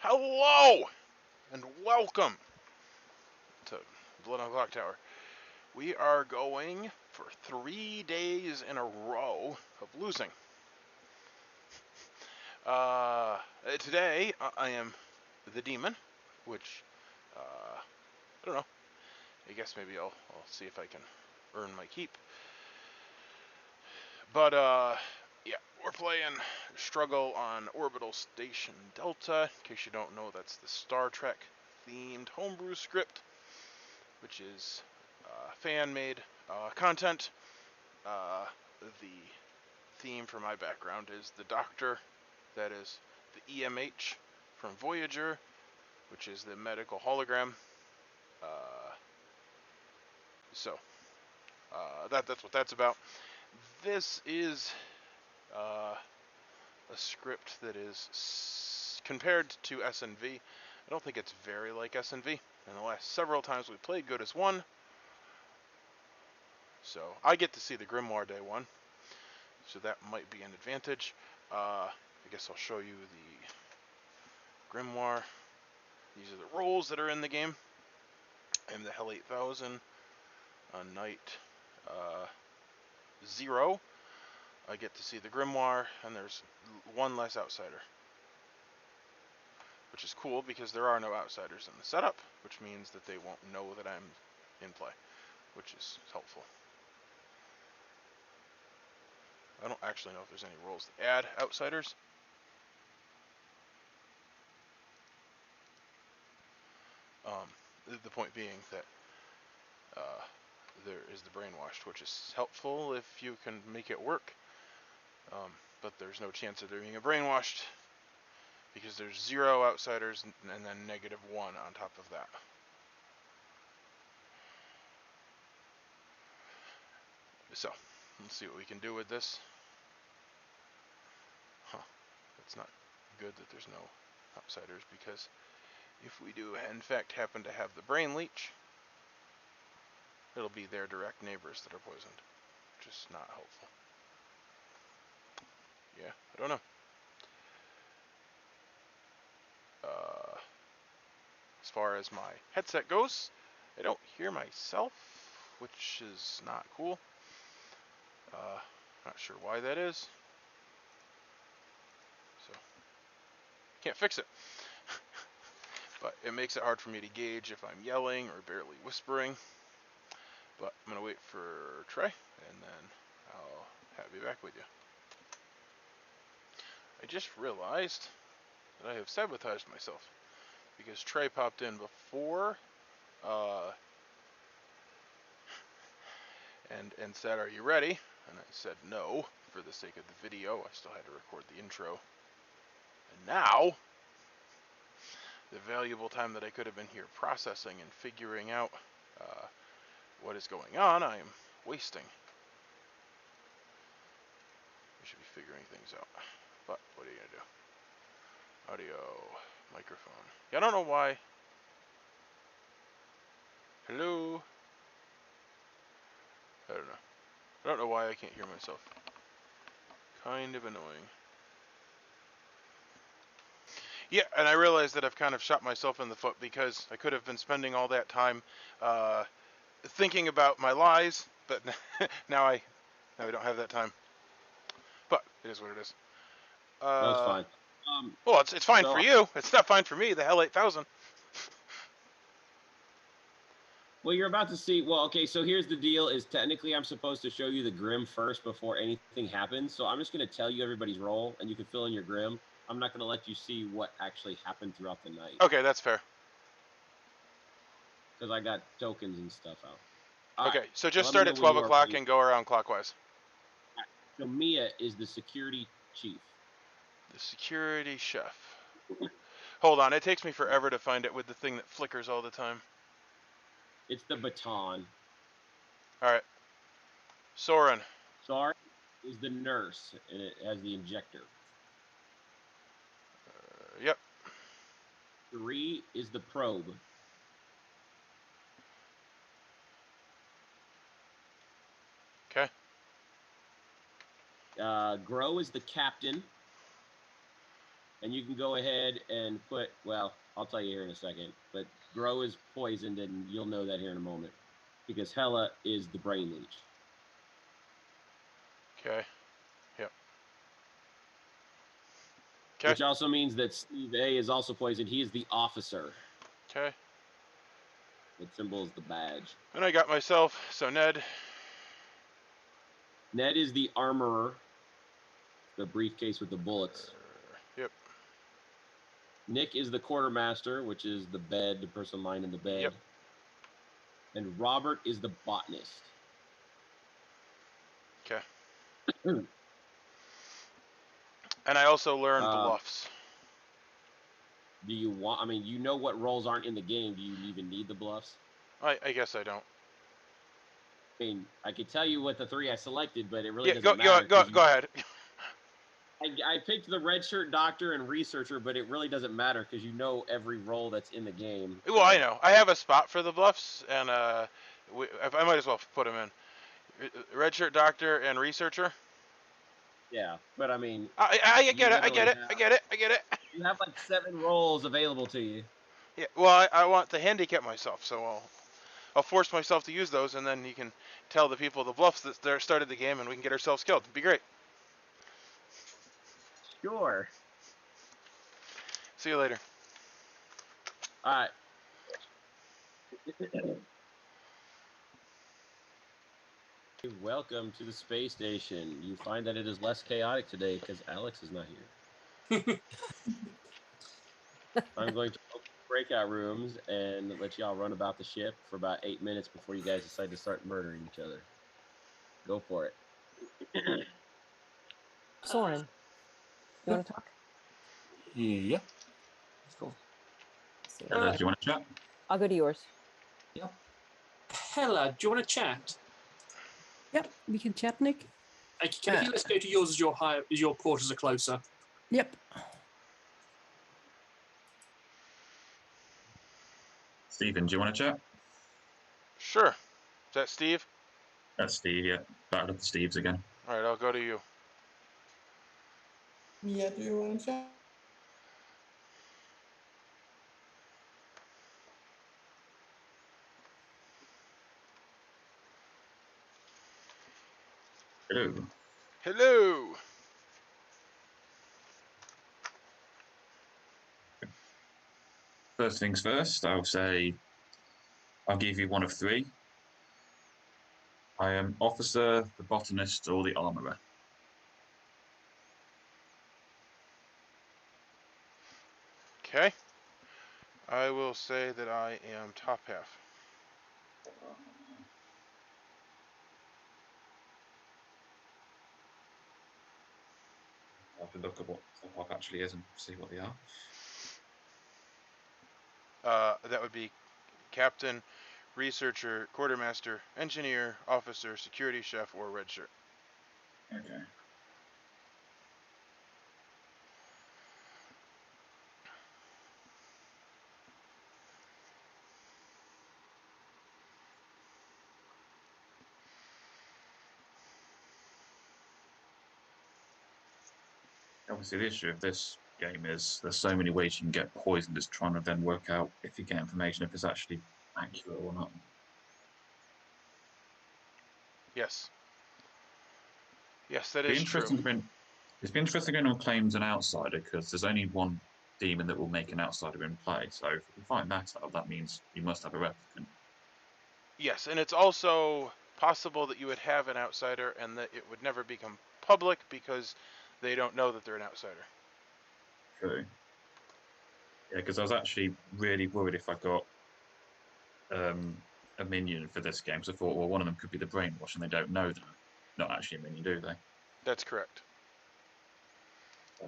Hello and welcome to Blood on Clocktower. We are going for 3 days in a row of losing. Today I am the demon, which I don't know. I guess maybe I'll see if I can earn my keep. But yeah, we're playing Struggle on Orbital Station Delta. In case you don't know, that's the Star Trek themed homebrew script, which is fan-made content. The theme for my background is the Doctor, that is the EMH from Voyager, which is the medical hologram. That's what that's about. This is a script that is compared to SNV. I don't think it's very like SNV. And the last several times we played, good as one. So I get to see the Grimoire day one, so that might be an advantage. I guess I'll show you the Grimoire. These are the roles that are in the game. I'm the HEL 8000 on night 0. I get to see the Grimoire, and there's one less outsider, which is cool because there are no outsiders in the setup, which means that they won't know that I'm in play, which is helpful. I don't actually know if there's any roles that add outsiders. The point being that there is the brainwashed, which is helpful if you can make it work. But there's no chance of there being a brainwashed because there's 0 outsiders and then -1 on top of that. So, let's see what we can do with this. It's not good that there's no outsiders, because if we do in fact happen to have the brain leech, it'll be their direct neighbors that are poisoned, which is not helpful. Yeah, I don't know. As far as my headset goes, I don't hear myself, which is not cool. Not sure why that is. So, can't fix it. But it makes it hard for me to gauge if I'm yelling or barely whispering. But I'm going to wait for Trey, and then I'll be back with you. I just realized that I have sabotaged myself, because Trey popped in before and said, "Are you ready?" And I said no, for the sake of the video. I still had to record the intro. And now, the valuable time that I could have been here processing and figuring out what is going on, I am wasting. We should be figuring things out. But what are you going to do? Audio, microphone. Yeah, I don't know why. Hello? I don't know. I don't know why I can't hear myself. Kind of annoying. Yeah, and I realized that I've kind of shot myself in the foot, because I could have been spending all that time thinking about my lies, but now I don't have that time. But it is what it is. No, it's fine. Well, it's fine for you. It's not fine for me. The HEL 8000. Well, you're about to see. Well, okay, so here's the deal: is technically I'm supposed to show you the Grim first before anything happens. So I'm just going to tell you everybody's role, and you can fill in your Grim. I'm not going to let you see what actually happened throughout the night. Okay, that's fair. Because I got tokens and stuff out. Okay, right, so just start at 12 o'clock and go around clockwise. Right. So Mia is the security chief. The security chef. Hold on, it takes me forever to find it with the thing that flickers all the time. It's the baton. Alright. Soren. Soren is the nurse, and it has the injector. Yep. 3 is the probe. Okay. Grow is the captain. And you can go ahead and put, well, I'll tell you here in a second, but Grow is poisoned, and you'll know that here in a moment, because Hela is the brain leech. Okay. Yep. Okay. Which also means that Steve A is also poisoned. He is the officer. Okay. It symbols the badge. And I got myself, so Ned. Ned is the armorer, the briefcase with the bullets. Yep. Nick is the quartermaster, which is the bed, the person lying in the bed. Yep. And Robert is the botanist. Okay. And I also learned bluffs. Do you want, I mean, you know what roles aren't in the game. Do you even need the bluffs? I guess I don't. I mean, I could tell you what the 3 I selected, but it really doesn't matter. Go ahead. I picked the Redshirt Doctor and Researcher, but it really doesn't matter because you know every role that's in the game. Well, I know. I have a spot for the bluffs, and I might as well put them in. Redshirt Doctor and Researcher. Yeah, but I mean, I get it. You have like 7 roles available to you. Yeah. Well, I want to handicap myself, so I'll force myself to use those, and then you can tell the people the bluffs that started the game, and we can get ourselves killed. It'd be great. Sure. See you later. All right. Welcome to the space station. You find that it is less chaotic today because Alex is not here. I'm going to open breakout rooms and let y'all run about the ship for about 8 minutes before you guys decide to start murdering each other. Go for it. Soren, you want to talk? Yeah. Cool. Do you want to chat? I'll go to yours. Yep. Hela, do you want to chat? Yep, we can chat, Nick. Okay, let's go to yours as your quarters are closer. Yep. Stephen, do you want to chat? Sure. Is that Steve? That's Steve, yeah. Back up to Steve's again. All right, I'll go to you. Yeah, do you want to chat? Hello. Hello. First things first, I'll give you one of 3. I am officer, the botanist, or the armorer. Okay. I will say that I am top half. I'll have to look at what top half actually is and see what they are. That would be captain, researcher, quartermaster, engineer, officer, security chef, or redshirt. Okay. Obviously, the issue of this game is there's so many ways you can get poisoned. Is trying to then work out if you get information if it's actually accurate or not. Yes. Yes, that is true. It's been interesting going on claims an outsider because there's only one demon that will make an outsider in play. So if you find that out, that means you must have a replicant. Yes, and it's also possible that you would have an outsider and that it would never become public because they don't know that they're an outsider. True. Yeah, because I was actually really worried if I got a minion for this game. So I thought, well, one of them could be the brainwash, and they don't know that. Not actually a minion, do they? That's correct. So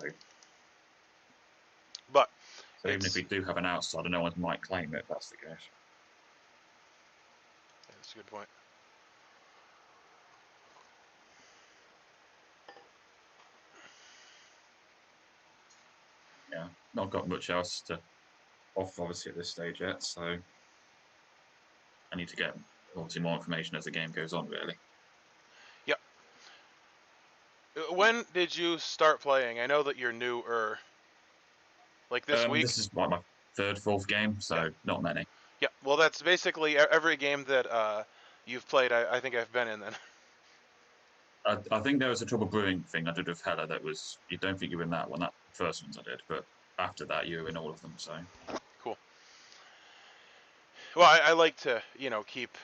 But even if we do have an outsider, no one might claim it. That's the case. That's a good point. Yeah, not got much else to offer, obviously, at this stage yet. So I need to get obviously more information as the game goes on, really. Yep. When did you start playing? I know that you're newer. Like this week? This is like my third, fourth game, so not many. Yeah. Well, that's basically every game that you've played. I think I've been in then. I think there was a trouble brewing thing I did with HEL that was, you don't think you were in that one, that first ones I did, but after that you were in all of them, so. Cool. Well, I like to, keep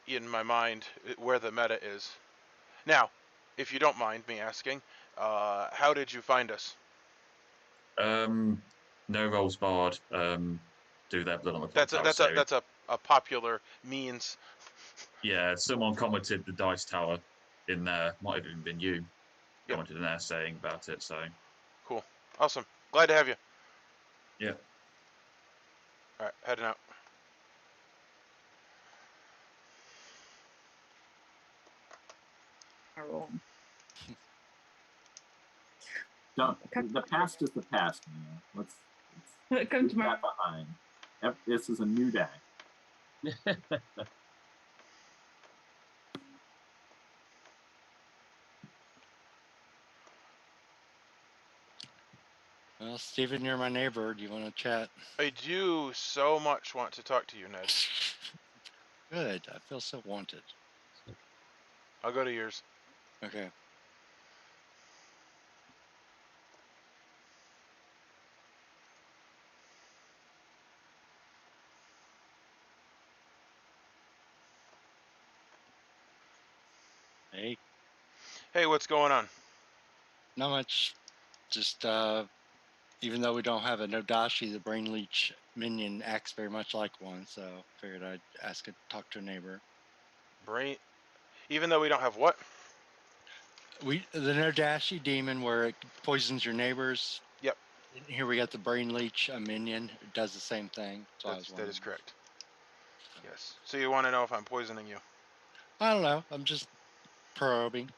in my mind where the meta is. Now, if you don't mind me asking, how did you find us? No rolls barred, do their blood on the Clocktower That's series. a popular means. Yeah, someone commented the dice tower in there, might have even been you, Yep. commented in there saying about it, so. Cool. Awesome. Glad to have you. Yeah. All right, heading out. I roll. The past is the past, man. Let's Come leave to my that behind. This is a new day. Well, Steven, you're my neighbor. Do you want to chat? I do so much want to talk to you, Ned. Good. I feel so wanted. I'll go to yours. Okay. Hey, Hey, what's going on? not much. Just even though we don't have a Nodashi, the brain leech minion acts very much like one, so figured I'd talk to a neighbor. Brain. Even though we don't have what? The Nodashi demon where it poisons your neighbors. Yep. Here we got the brain leech, a minion. It does the same thing. So That is correct. Yes. So you want to know if I'm poisoning you? I don't know. I'm just probing.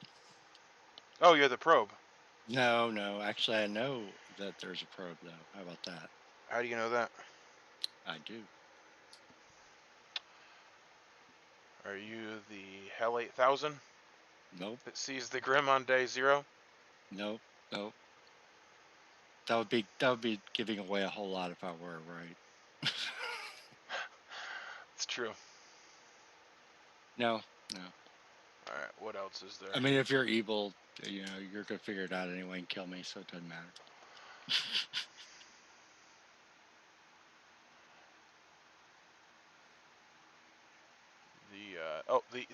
Oh, you're the probe. No. Actually, I know that there's a probe, though. How about that? How do you know that? I do. Are you the HEL 8000 Nope. that sees the Grim on day 0? Nope. That would be giving away a whole lot if I were, right? It's true. No. All right. What else is there? I mean, if you're evil, you're gonna figure it out anyway and kill me, so it doesn't matter.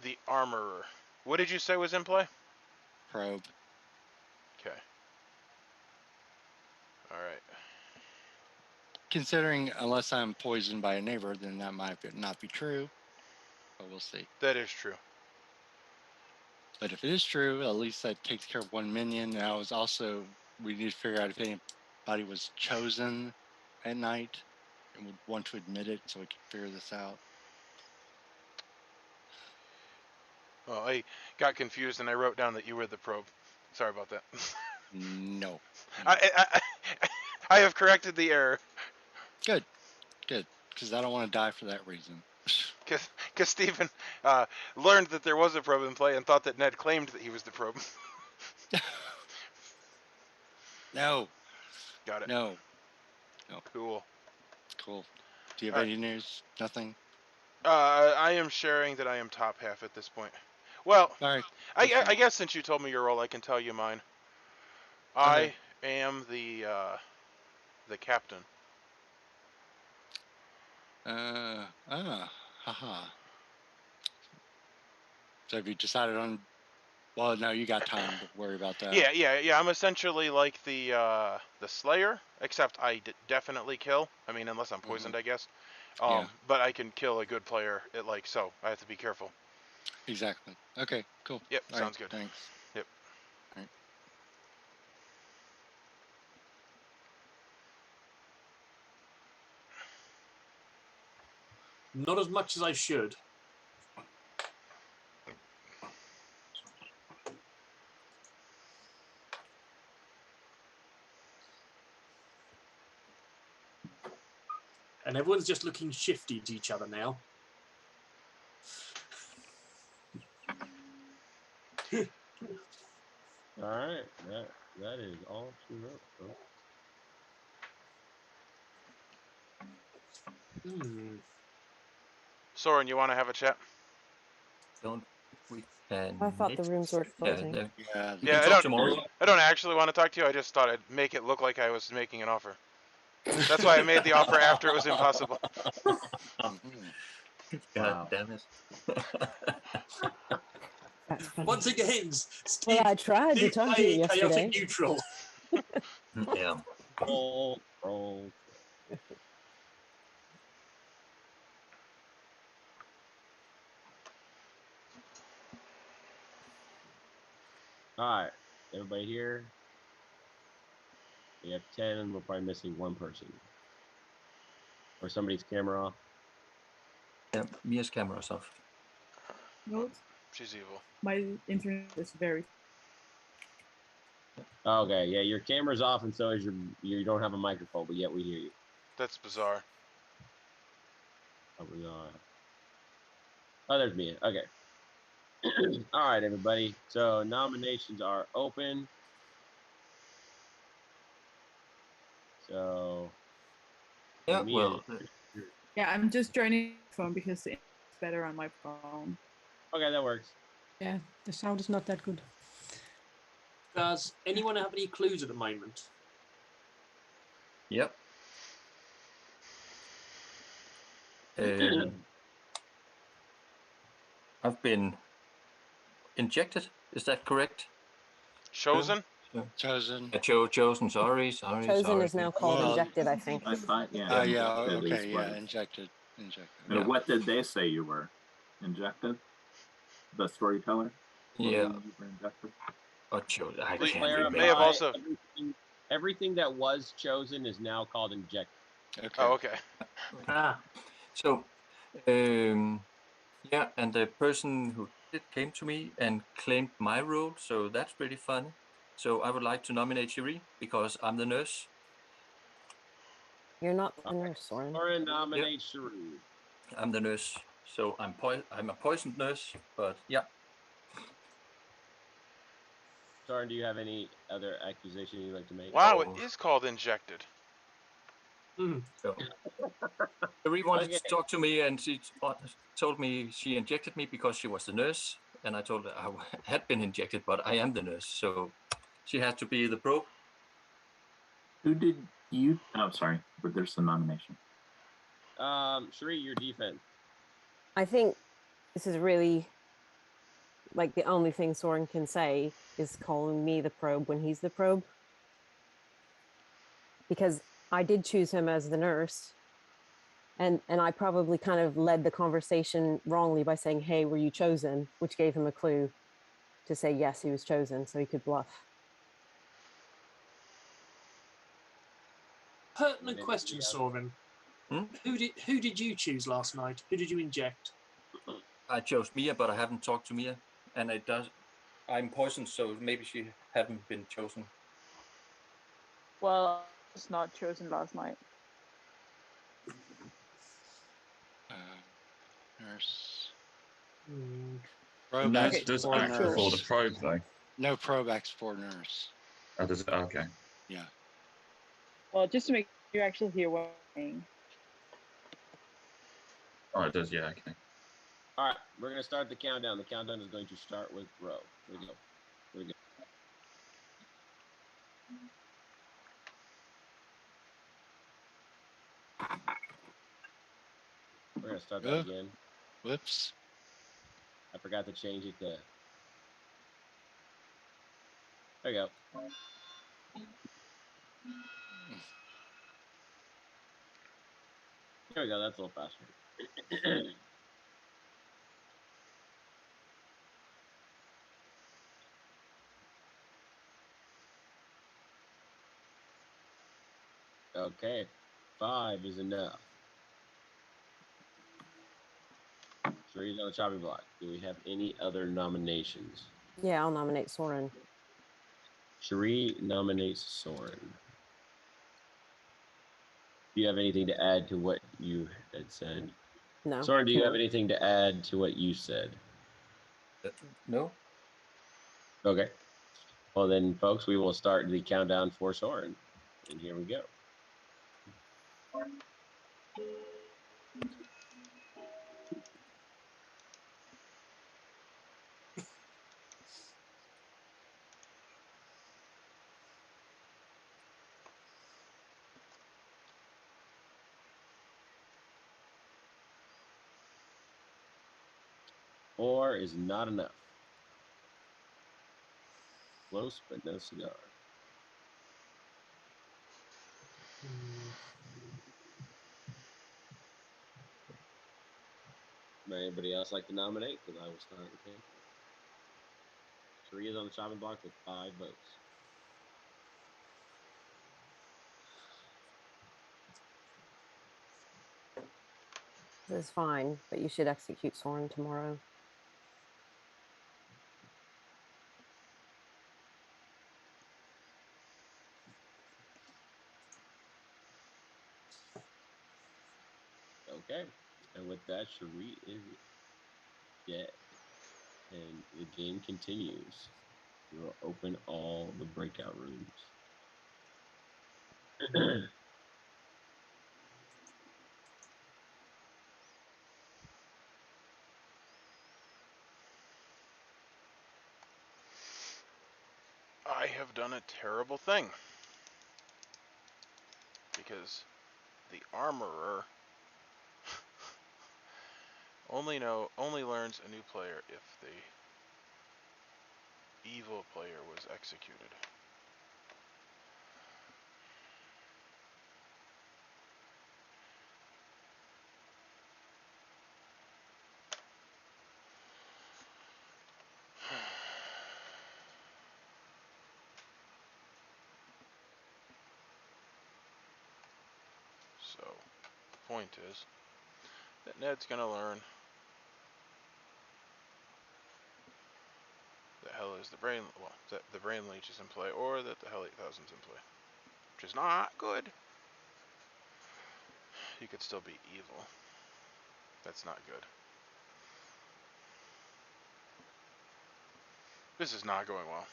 The armorer. What did you say was in play? Probe. Okay. All right. Considering unless I'm poisoned by a neighbor, then that might not be true. But we'll see. That is true. But if it is true, at least that takes care of one minion. Now is also we need to figure out if anybody was chosen at night and would want to admit it, so we can figure this out. Well, I got confused and I wrote down that you were the probe. Sorry about that. No. I have corrected the error. Good. Because I don't want to die for that reason. Because Stephen learned that there was a probe in play and thought that Ned claimed that he was the probe. No. Got it. No. Cool. Do you have any news? Nothing? I am sharing that I am top half at this point. Well, All right. I guess since you told me your role, I can tell you mine. Okay. I am the captain. Haha. So have you decided on? Well, no, you got time to worry about that. Yeah. I'm essentially like the Slayer, except I definitely kill. I mean, unless I'm poisoned, I guess. Yeah. But I can kill a good player. So I have to be careful. Exactly. Okay. Cool. Yep. All Sounds right, good. Thanks. Yep. All right. Not as much as I should. And everyone's just looking shifty to each other now. All right, that is all she wrote, folks. Soren, you want to have a chat? Don't we can? I thought the rooms were floating. Yeah, Yeah. we Yeah, can talk tomorrow. I don't actually want to talk to you. I just thought I'd make it look like I was making an offer. That's why I made the offer after it was impossible. Mhm. God Wow. damn it. That's funny. Once again, Steve, Well, I tried to Steve talk to you playing yesterday. chaotic neutral. Yeah. Roll. All right, everybody here. We have 10, and we're probably missing one person. Or somebody's camera off. Yeah, Mia's camera's off. No, She's evil. my internet is very. Okay, yeah, your camera's off, and so is you don't have a microphone, but yet we hear you. That's bizarre. Oh, there's Mia. Okay. All right, everybody. So nominations are open. So Yeah, Mia, well, Yeah, I'm just joining the phone because it's better on my phone. okay, that works. Yeah, the sound is not that good. Does anyone have any clues at the moment? yep. I've been injected. Is that correct? Chosen? Chosen. Chosen. Sorry. Chosen is now called Well, injected, I think. I thought, yeah. Yeah. injected is Okay. what Yeah. it- Injected. And Yeah. what did they say you were? Injected? The storyteller? Yeah. You were injected? Oh, chosen. I Please, can't Clarify, may have remember. also- everything that was chosen is now called injected. Okay. Oh, okay. Ah, So, yeah, and the person who came to me and claimed my role, so that's pretty funny. So I would like to nominate Cherie because I'm the nurse. You're not the nurse, Soren. Soren nominates Cherie. I'm the nurse, so I'm a poisoned nurse, but yeah. Soren, do you have any other accusation you'd like to make? Wow, Oh. it is called injected. So Cherie wanted Okay. to talk to me, and she told me she injected me because she was the nurse, and I told her I had been injected, but I am the nurse, so she had to be the probe. Who did you? Oh, sorry, but there's the nomination. Cherie, your defense. I think this is really like the only thing Soren can say is calling me the probe when he's the probe. Because I did choose him as the nurse. And I probably kind of led the conversation wrongly by saying, hey, were you chosen? Which gave him a clue to say, yes, he was chosen, so he could bluff. pertinent question, Soren. Hmm? Who did you choose last night? Who did you inject? I chose Mia, but I haven't talked to Mia, and I'm poisoned, so maybe she hadn't been chosen. Well, I was not chosen last night. Nurse. The nurse Probe does for act before the nurse. probe, though. No probe acts for nurse. Oh, does it? Okay. Yeah. Well, just to make you actually hear what I'm saying. Oh, it does. Yeah. Okay. All right, we're going to start the countdown. The countdown is going to start with Ro. Here we go. We're going to start that again. Whoops. I forgot to change it to... There you go. There we go. That's a little faster. Okay. 5 is enough. Cherie's on the chopping block. Do we have any other nominations? Yeah, I'll nominate Soren. Cherie nominates Soren. Do you have anything to add to what you had said? No. Soren, do you have anything to add to what you said? No? Okay. Well then, folks, we will start the countdown for Soren. And here we go. Or is not enough. Close, but no cigar. Would anybody else like to nominate? Because I will start the campaign. Sheree is on the chopping block with 5 votes. This is fine, but you should execute Soren tomorrow. Okay. And with that, Sheree is dead. And the game continues. We will open all the breakout rooms. I have done a terrible thing. Because the armorer only learns a new player if the evil player was executed. So, the point is that Ned's gonna learn that HEL is the brain, well, that the brain leech is in play, or that the HEL 8000 is in play, which is not good. You could still be evil. That's not good. This is not going well.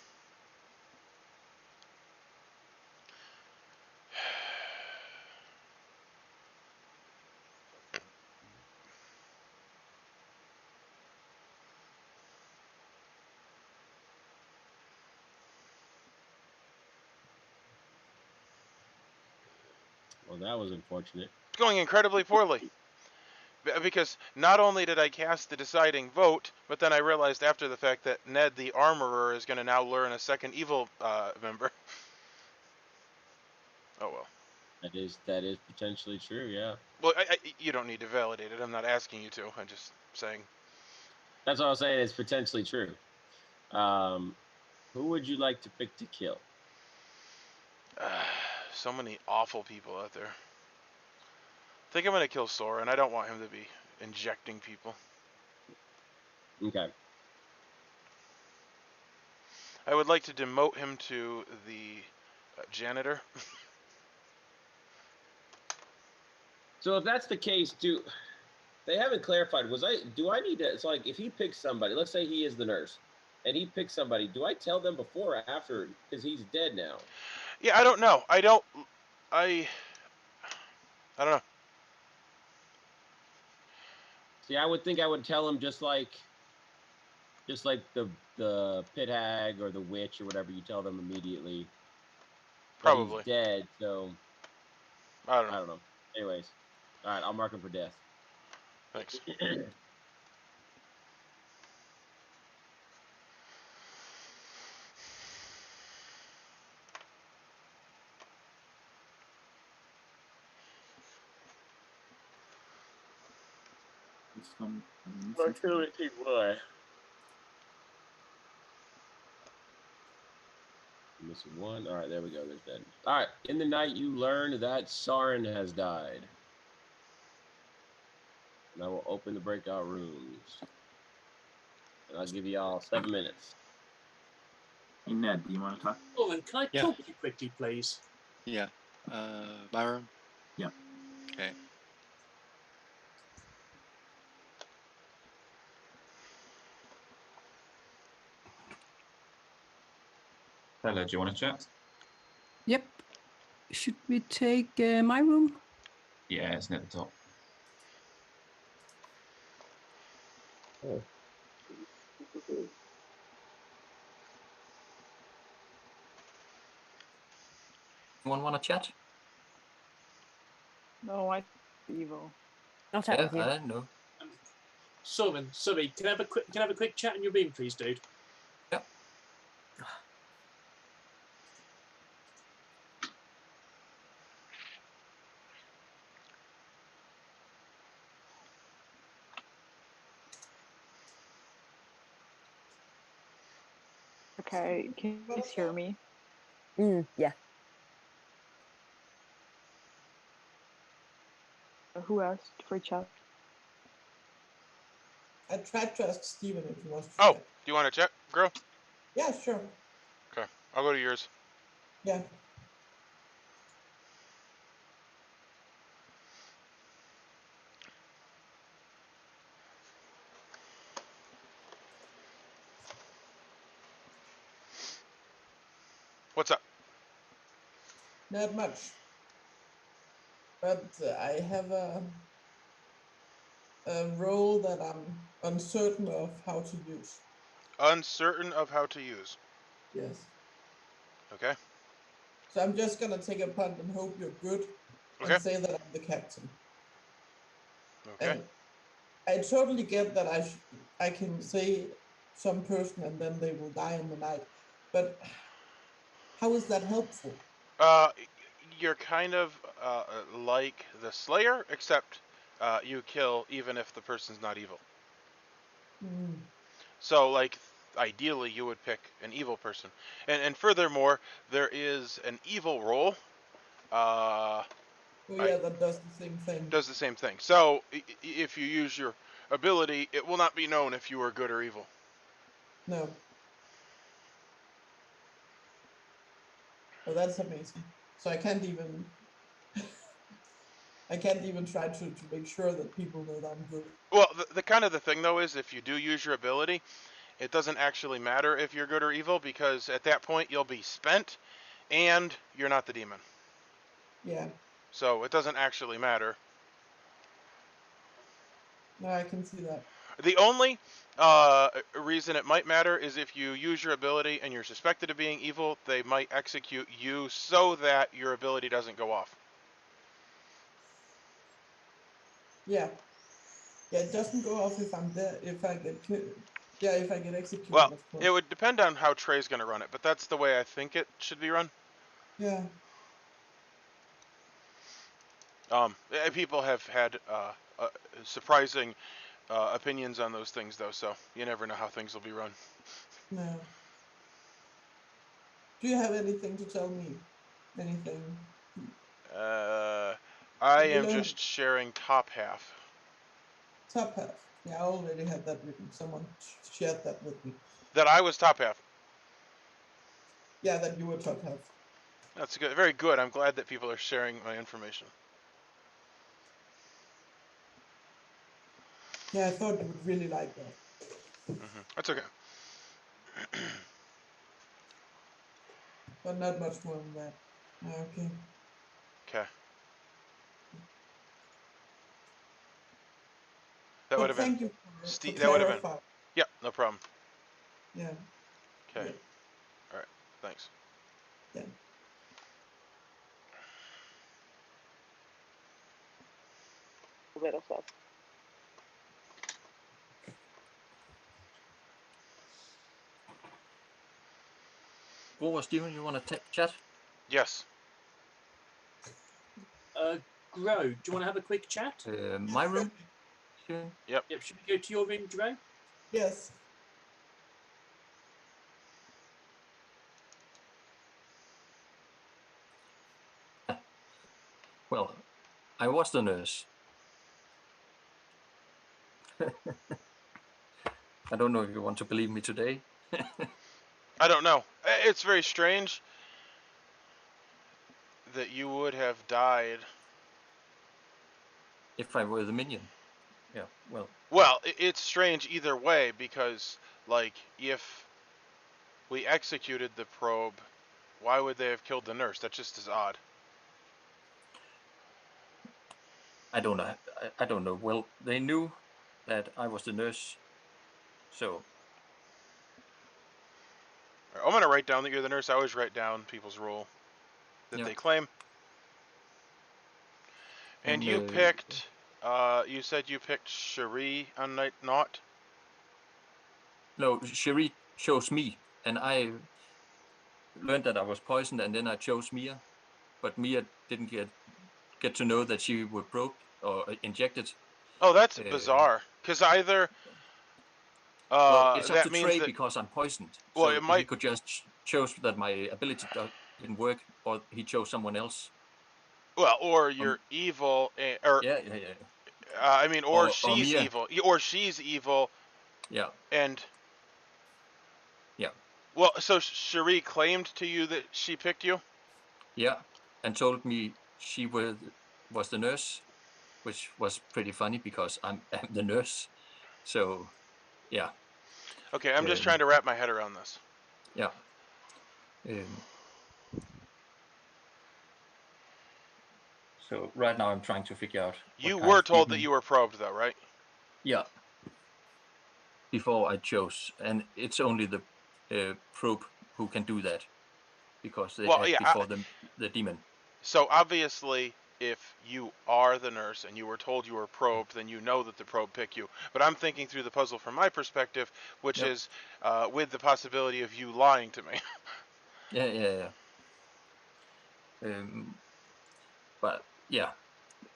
Well, that was unfortunate. It's going incredibly poorly. Because not only did I cast the deciding vote, but then I realized after the fact that Ned the Armorer is going to now learn a second evil member. Oh well. That is potentially true, yeah. Well, you don't need to validate it. I'm not asking you to. I'm just saying. That's all I'm saying. It's potentially true. Who would you like to pick to kill? So many awful people out there. I think I'm going to kill Soren. I don't want him to be injecting people. Okay. I would like to demote him to the janitor. So if that's the case, they haven't clarified. Do I need to? It's like if he picks somebody. Let's say he is the nurse, and he picks somebody. Do I tell them before or after? Because he's dead now. Yeah, I don't know. I don't know. See, I would think I would tell him just like the pit hag or the witch or whatever. You tell them immediately. Probably. He's dead, so I don't know. Anyways, all right, I'll mark him for death. Thanks. Missing one. All right, there we go. There's dead. All right. In the night, you learn that Soren has died. And I will open the breakout rooms. And I'll give you all 7 minutes. Hey, Ned, do you want to talk? Oh, and can I talk to you quickly, please? Yeah. My room? Yeah. Okay. Hello, do you want to chat? Yep. Should we take my room? Yeah, it's near the top. Oh. Anyone want to chat? No, I evil. I'll chat with you. I know. Sullivan, Sully, can I have a quick chat in your beam, please, dude? Yep. Okay, can you guys hear me? Yeah. Who asked for chat? I tried to ask Steven if he wants to Oh, check. do you want to check, girl? Yeah, sure. Okay, I'll go to yours. Yeah. What's up? Not much. But I have a role that I'm uncertain of how to use. Uncertain of how to use. Yes. Okay. So I'm just gonna take a punt and hope you're good Okay. and say that I'm the captain. Okay. And I totally get that I can say some person and then they will die in the night. But how is that helpful? You're kind of like the Slayer, except you kill even if the person's not evil. So, like, ideally, you would pick an evil person. And furthermore, there is an evil role. Oh yeah, that does the same thing. Does the same thing. So, if you use your ability, it will not be known if you are good or evil. No. Oh, that's amazing. So I can't even try to make sure that people know that I'm good. Well, the kind of the thing though is if you do use your ability, it doesn't actually matter if you're good or evil because at that point you'll be spent, and you're not the demon. Yeah. So it doesn't actually matter. No, I can see that. The only reason it might matter is if you use your ability and you're suspected of being evil, they might execute you so that your ability doesn't go off. Yeah. Yeah, it doesn't go off if I'm there, if I get if I get executed, Well, of course. it would depend on how Trey's going to run it, but that's the way I think it should be run. Yeah. People have had surprising opinions on those things, though, so you never know how things will be run. No. Do you have anything to tell me? Anything? I am just sharing top half. Top half. Yeah, I already had that written. Someone shared that with me. That I was top half. Yeah, that you were top half. That's good. Very good. I'm glad that people are sharing my information. Yeah, I thought you would really like that. That's okay. But not much more than that. Okay. Okay. That would have been. Thank you for That would have been. clarifying. Yeah, no problem. Yeah. Okay. Yeah. All right. Thanks. Yeah. Little stuff. Or Steven, you want to chat? Yes. Grow, do you want to have a quick chat? My room? Sure. Yep. Yep. Should we go to your room, Grow? Yes. Well, I was the nurse. I don't know if you want to believe me today. I don't know. It's very strange that you would have died. If I were the minion. Yeah, well. Well, it's strange either way because, like, if we executed the probe, why would they have killed the nurse? That's just as odd. I don't know. I don't know. Well, they knew that I was the nurse So I'm going to write down that you're the nurse. I always write down people's role that Yeah. they claim. And you picked, you said you picked Cherie on night naught? no, Cherie chose me, and I learned that I was poisoned, and then I chose Mia, but Mia didn't get to know that she was probed or injected. Oh, that's bizarre. Because either Well, it's up that to means Trey that, because I'm poisoned. well, So it he might, could just chose that my ability didn't work, or he chose someone else. well, or you're evil, or Yeah. I mean, or she's Mia. evil, or she's evil. Yeah. And yeah. Well, so Cherie claimed to you that she picked you? Yeah, and told me she was the nurse, which was pretty funny because I'm the nurse. So, yeah. Okay, I'm just trying to wrap my head around this. Yeah. So right now I'm trying to figure out. You were told that you were probed, though, right? Yeah. Before I chose, and it's only the probe who can do that, because they act before the demon. So obviously, if you are the nurse and you were told you were probed, then you know that the probe picked you. But I'm thinking through the puzzle from my perspective, which is with the possibility of you lying to me. Yeah. But yeah,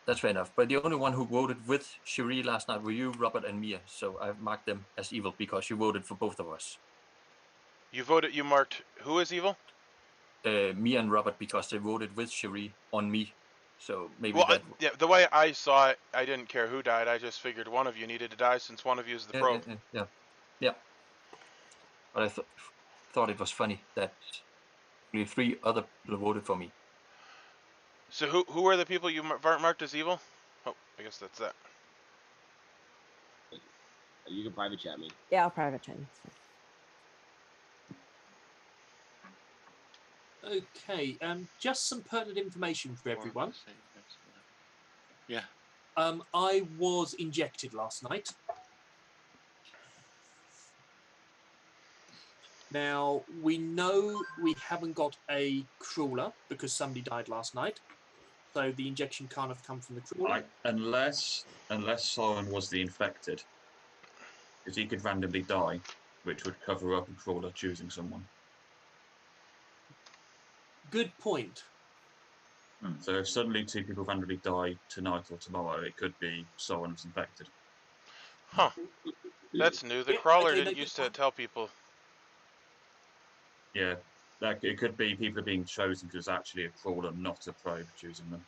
that's fair enough. But the only one who voted with Cherie last night were you, Robert, and Mia. So I've marked them as evil because you voted for both of us. You marked who as evil? Mia and Robert, because they voted with Cherie on me. So maybe yeah, the way I saw it, I didn't care who died. I just figured one of you needed to die since one of you is the probe. Yeah. But I thought it was funny that only 3 other people voted for me. So who are the people you marked as evil? Oh, I guess that's that. You can private chat me. Yeah, I'll private chat. Okay, just some pertinent information for everyone. Yeah. I was injected last night. Now, we know we haven't got a crawler because somebody died last night. So the injection can't have come from the crawler. Unless Soren was the infected. Because he could randomly die, which would cover up a crawler choosing someone. Good point. So if suddenly 2 people randomly die tonight or tomorrow, it could be Soren was infected. Huh. That's new. The crawler didn't used to tell people. Yeah, it could be people are being chosen because it's actually a crawler, not a probe choosing them.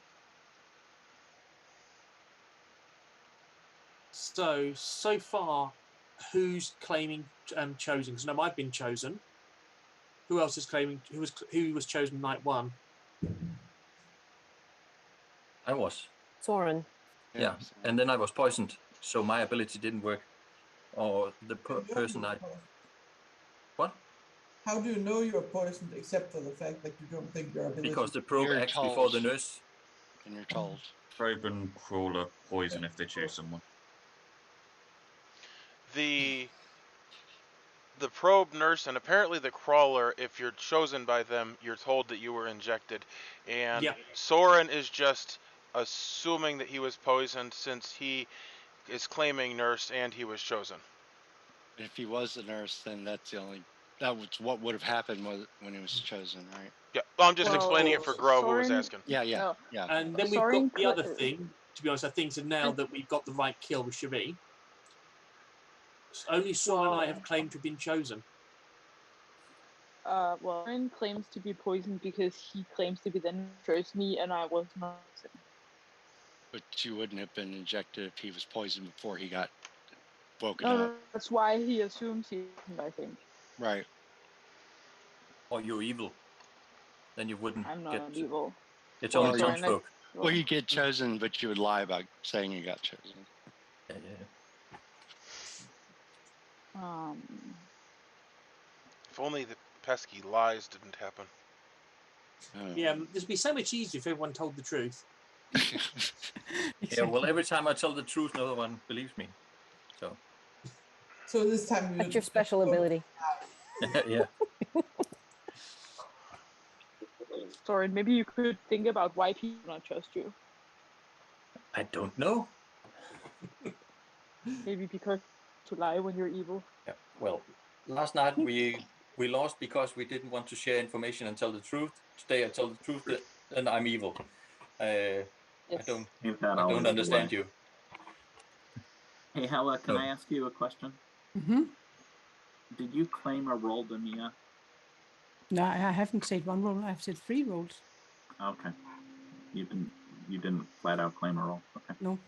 So far, who's claiming chosen? Because no, I've been chosen. Who else is claiming? Who was chosen night 1? I was. Soren. Yeah, and then I was poisoned, so my ability didn't work. Or the person I... What? How do you know you're poisoned except for the fact that you don't think your ability... Because the probe acts before the nurse. And you're told. Probe and crawler poison if they choose someone. The probe, nurse, and apparently the crawler, if you're chosen by them, you're told that you were injected. And Soren is just assuming that he was poisoned since he is claiming nurse and he was chosen. If he was the nurse, then that was what would have happened when he was chosen, right? Yeah, well, I'm just explaining it for Gro, who was asking. Yeah. And then we've got the other thing. To be honest, I think so now that we've got the right kill with Cherie. Only Soren and I have claimed to have been chosen. Well, Soren claims to be poisoned because he claims to be the chose me, and I was not. But you wouldn't have been injected if he was poisoned before he got woken up. No, that's why he assumes he's poisoned, I think. Right. Or you're evil. Then you wouldn't I'm not evil. It's only Townsfolk. Well, you get chosen, but you would lie about saying you got chosen. Yeah. If only the pesky lies didn't happen. Yeah, this would be so much easier if everyone told the truth. Yeah, well, every time I tell the truth, no one believes me. So. So this time That's your special ability. Yeah. Sorry, maybe you could think about why people not trust you. I don't know. Maybe because to lie when you're evil. Yeah. Well, last night we lost because we didn't want to share information and tell the truth. Today I tell the truth, then I'm evil. I don't understand you. Hey, Hella, can No. I ask you a question? Mm-hmm. Did you claim a roll to Mia? No, I haven't said one roll. I've said 3 rolls. Okay. You didn't flat out claim a roll. Okay. No.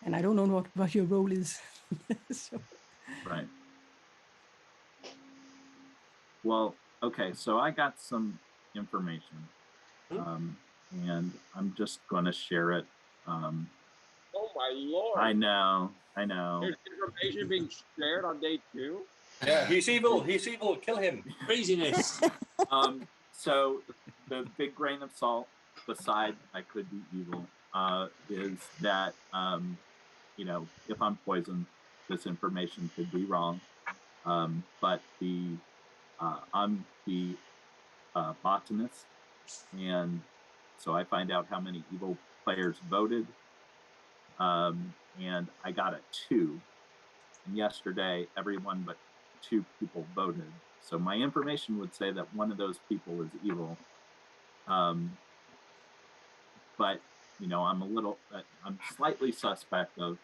And I don't know what your role is. So. Right. Well, okay, so I got some information, and I'm just going to share it. Oh my lord! I know. There's information being shared on day 2. Yeah, he's evil. He's evil. Kill him. Craziness. So the big grain of salt, beside I could be evil, is that if I'm poisoned, this information could be wrong. But I'm the botanist, and so I find out how many evil players voted, and I got a 2. And yesterday, everyone but 2 people voted. So my information would say that one of those people is evil. But I'm slightly suspect of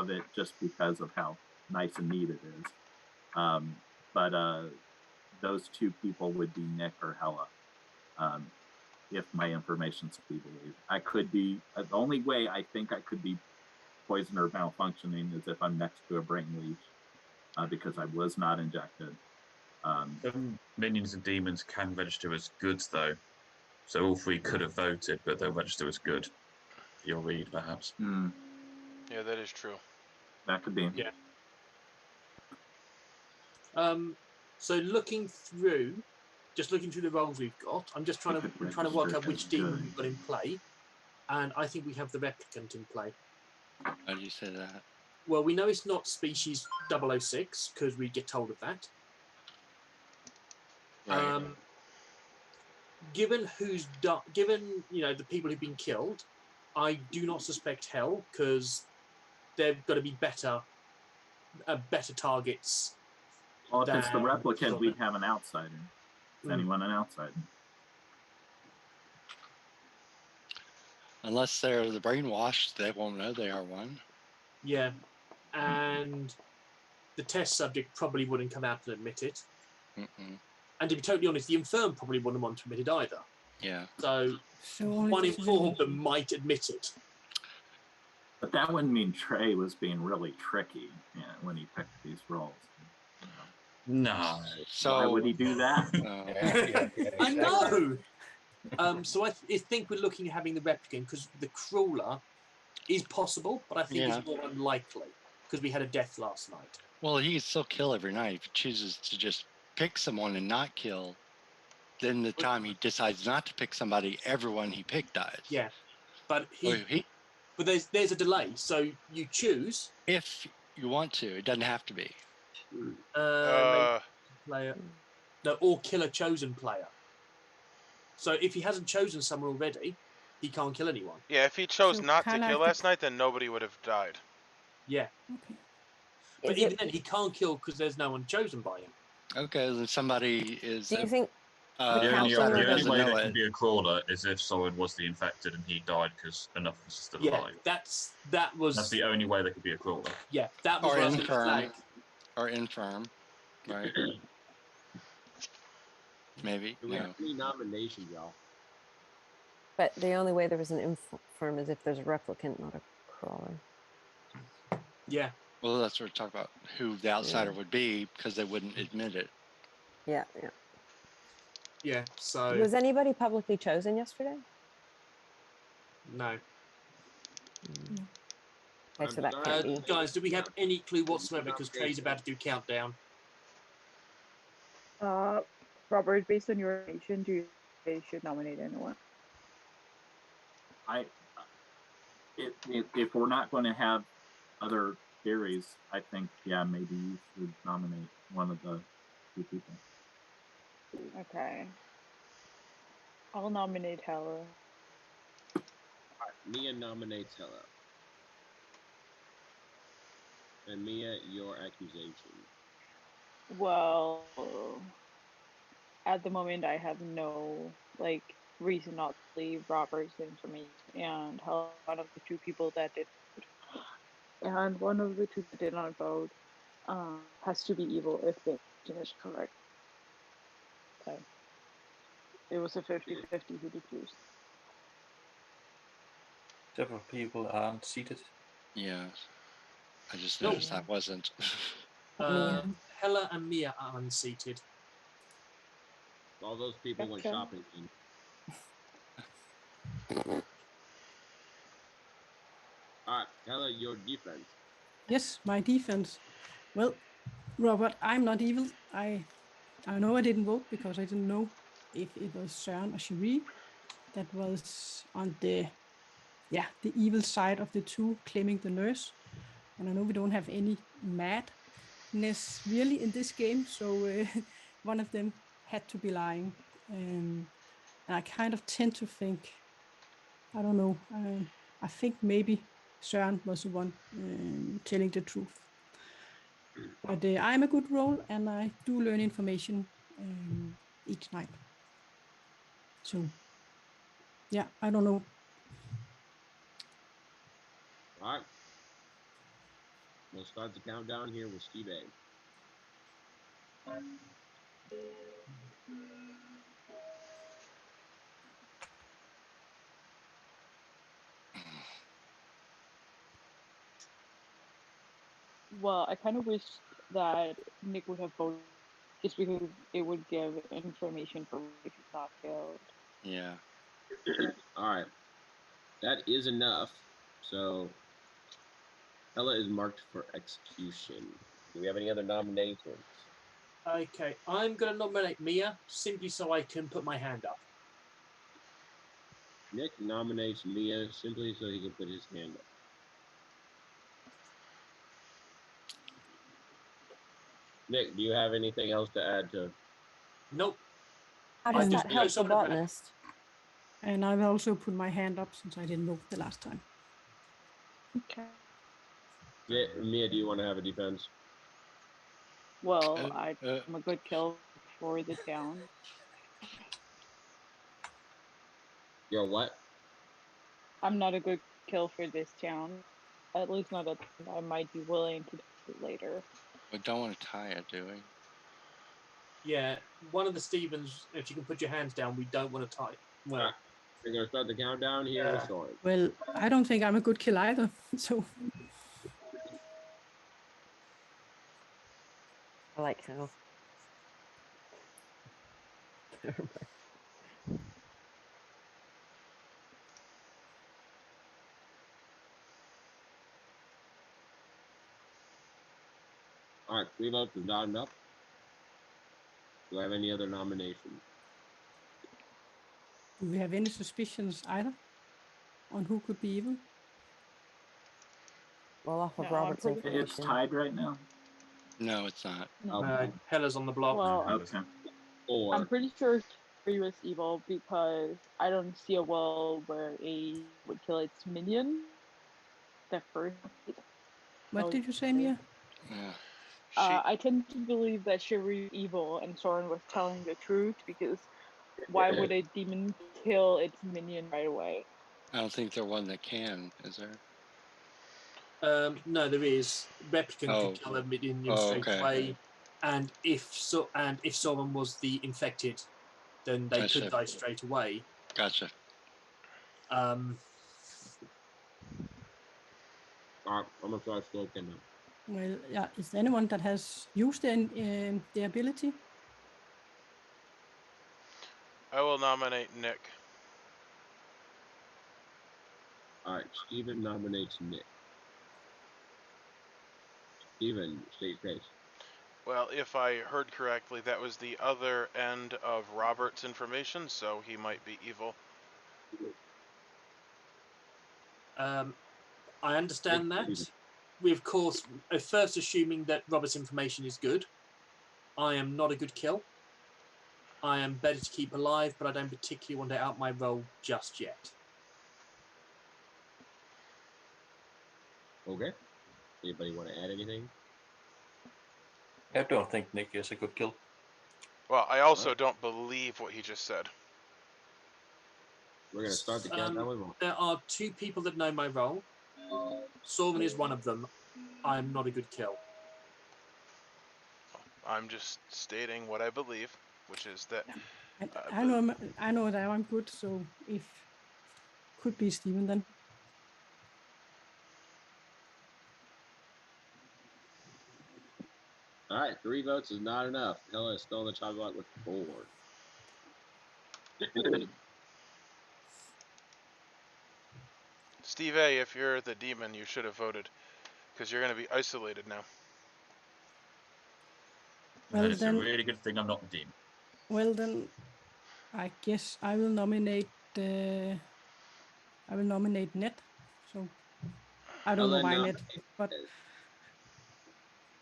it just because of how nice and neat it is. But those 2 people would be Nick or Hella. If my information's to be believed, I could be. The only way I think I could be poisoned or malfunctioning is if I'm next to a brain leech, because I was not injected. Minions and demons can register as goods, though. So all 3 could have voted, but they'll register as good. You'll read, perhaps. Yeah, that is true. That could be. Yeah. So looking through the roles we've got, I'm just trying to work out which demon we've got in play, and I think we have the replicant in play. How do you say that? Well, we know it's not species 006 because we get told of that. Right. Given the people who've been killed, I do not suspect HEL because they've got to be better targets. Well, if it's the replicant, we'd have an outsider. Is anyone an outsider? Unless they're the brainwashed, they won't know they are one. Yeah, and the test subject probably wouldn't come out and admit it. Mm-mm. And to be totally honest, the infirm probably wouldn't want to admit it either. Yeah. So 1 in 4 of them might admit it. But that wouldn't mean Trey was being really tricky when he picked these roles. No. So why would he do that? I know. So I think we're looking at having the replicant because the crawler is possible, but I think it's more unlikely because we had a death last night. Well, he can still kill every night if he chooses to just pick someone and not kill. Then the time he decides not to pick somebody, everyone he picked dies. Yeah, but but there's a delay. So you choose if you want to. It doesn't have to be. Player, no, or kill a chosen player. So if he hasn't chosen someone already, he can't kill anyone. Yeah, if he chose not to kill last night, then nobody would have died. Yeah. Okay. But even then, he can't kill because there's no one chosen by him. Okay, then somebody is. Do you think the only way there can be a crawler is if someone was the infected and he died because enough of us are still alive. That's the only way there could be a crawler. Yeah, that was or infirm. Or infirm, right? Maybe. We have 3 nominations, y'all. But the only way there was an infirm is if there's a replicant, not a crawler. Yeah. Well, that's what we're talking about. Who the outsider would be because they wouldn't admit it. Yeah. Yeah. So. Was anybody publicly chosen yesterday? No. Okay, so that can't be. Guys, do we have any clue whatsoever? Because Trey's about to do countdown. Robert, based on your nation, do you think they should nominate anyone? If we're not going to have other theories, I think, yeah, maybe you should nominate one of the two people. Okay. I'll nominate HEL. Mia nominates HEL. And Mia, your accusation. Well, at the moment, I have no reason not to believe Robert's information, and HEL, one of the two people that did vote, and one of the two that did not vote, has to be evil if the information is correct. So it was a 50-50 who to choose. Several people aren't seated. Yeah. I just noticed that wasn't. Hella and Mia are unseated. All those people went shopping. All right, Hella, your defense. Yes, my defense. Well, Robert, I'm not evil. I know I didn't vote because I didn't know if it was Søren or Cherie that was on the evil side of the two claiming the nurse. And I know we don't have any madness really in this game, so one of them had to be lying. And I kind of tend to think, I don't know, I think maybe Søren was the one telling the truth. But I'm a good role and I do learn information each night. So, yeah, I don't know. All right. We'll start the countdown here with Steve A. Well, I kind of wish that Nick would have voted just because it would give information for if he's not killed. Yeah. All right. That is enough. So Ella is marked for execution. Do we have any other nominations? Okay, I'm going to nominate Mia simply so I can put my hand up. Nick nominates Mia simply so he can put his hand up. Nick, do you have anything else to add to? Nope. How does that help the botanist? And I've also put my hand up since I didn't vote the last time. Okay. Mia, do you want to have a defense? Well, I'm a good kill for the town. You're what? I'm not a good kill for this town. At least not at the I might be willing to do it later. We don't want to tie it, do we? Yeah, one of the Stevens, if you can put your hands down, we don't want to tie. Well, we're going to start the countdown here. Sorry. Well, I don't think I'm a good kill either. So I like how. All right, 3 votes is not enough. Do I have any other nominations? do we have any suspicions either on who could be evil? Well, off of No, Robert's I'm pretty- It's information. tied right now. No, it's not. Hella's on the block. Well, Okay. I'm pretty sure he was evil because I don't see a world where a would kill its minion. The first. What did you say, Mia? Yeah. I tend to believe that Cherie was evil and Soren was telling the truth because why would a demon kill its minion right away? I don't think they're one that can, is there? No, there is. Replicant could kill a minion straight away, and if someone was the infected, then they could die straight away. Gotcha. All right, I'm gonna try smoking now. Well, yeah. Is there anyone that has used the ability? I will nominate Nick. All right, Steven nominates Nick. Steven, state face. Well, if I heard correctly, that was the other end of Robert's information, so he might be evil. I understand that. We, of course, are first assuming that Robert's information is good. I am not a good kill. I am better to keep alive, but I don't particularly want to out my role just yet. Okay. Anybody want to add anything? I don't think Nick is a good kill. Well, I also don't believe what he just said. We're going to start the countdown with one. There are 2 people that know my role. Sorman is one of them. I am not a good kill. I'm just stating what I believe, which is that I know that I'm good, so if could be Stephen then. All right, 3 votes is not enough. Hella is still on the chopping block with 4. Steve A, if you're the demon, you should have voted, because you're going to be isolated now. Well, it's a really good thing I'm not the demon. Well then, I guess I will nominate. I will nominate Ned. So I don't know why Ned, but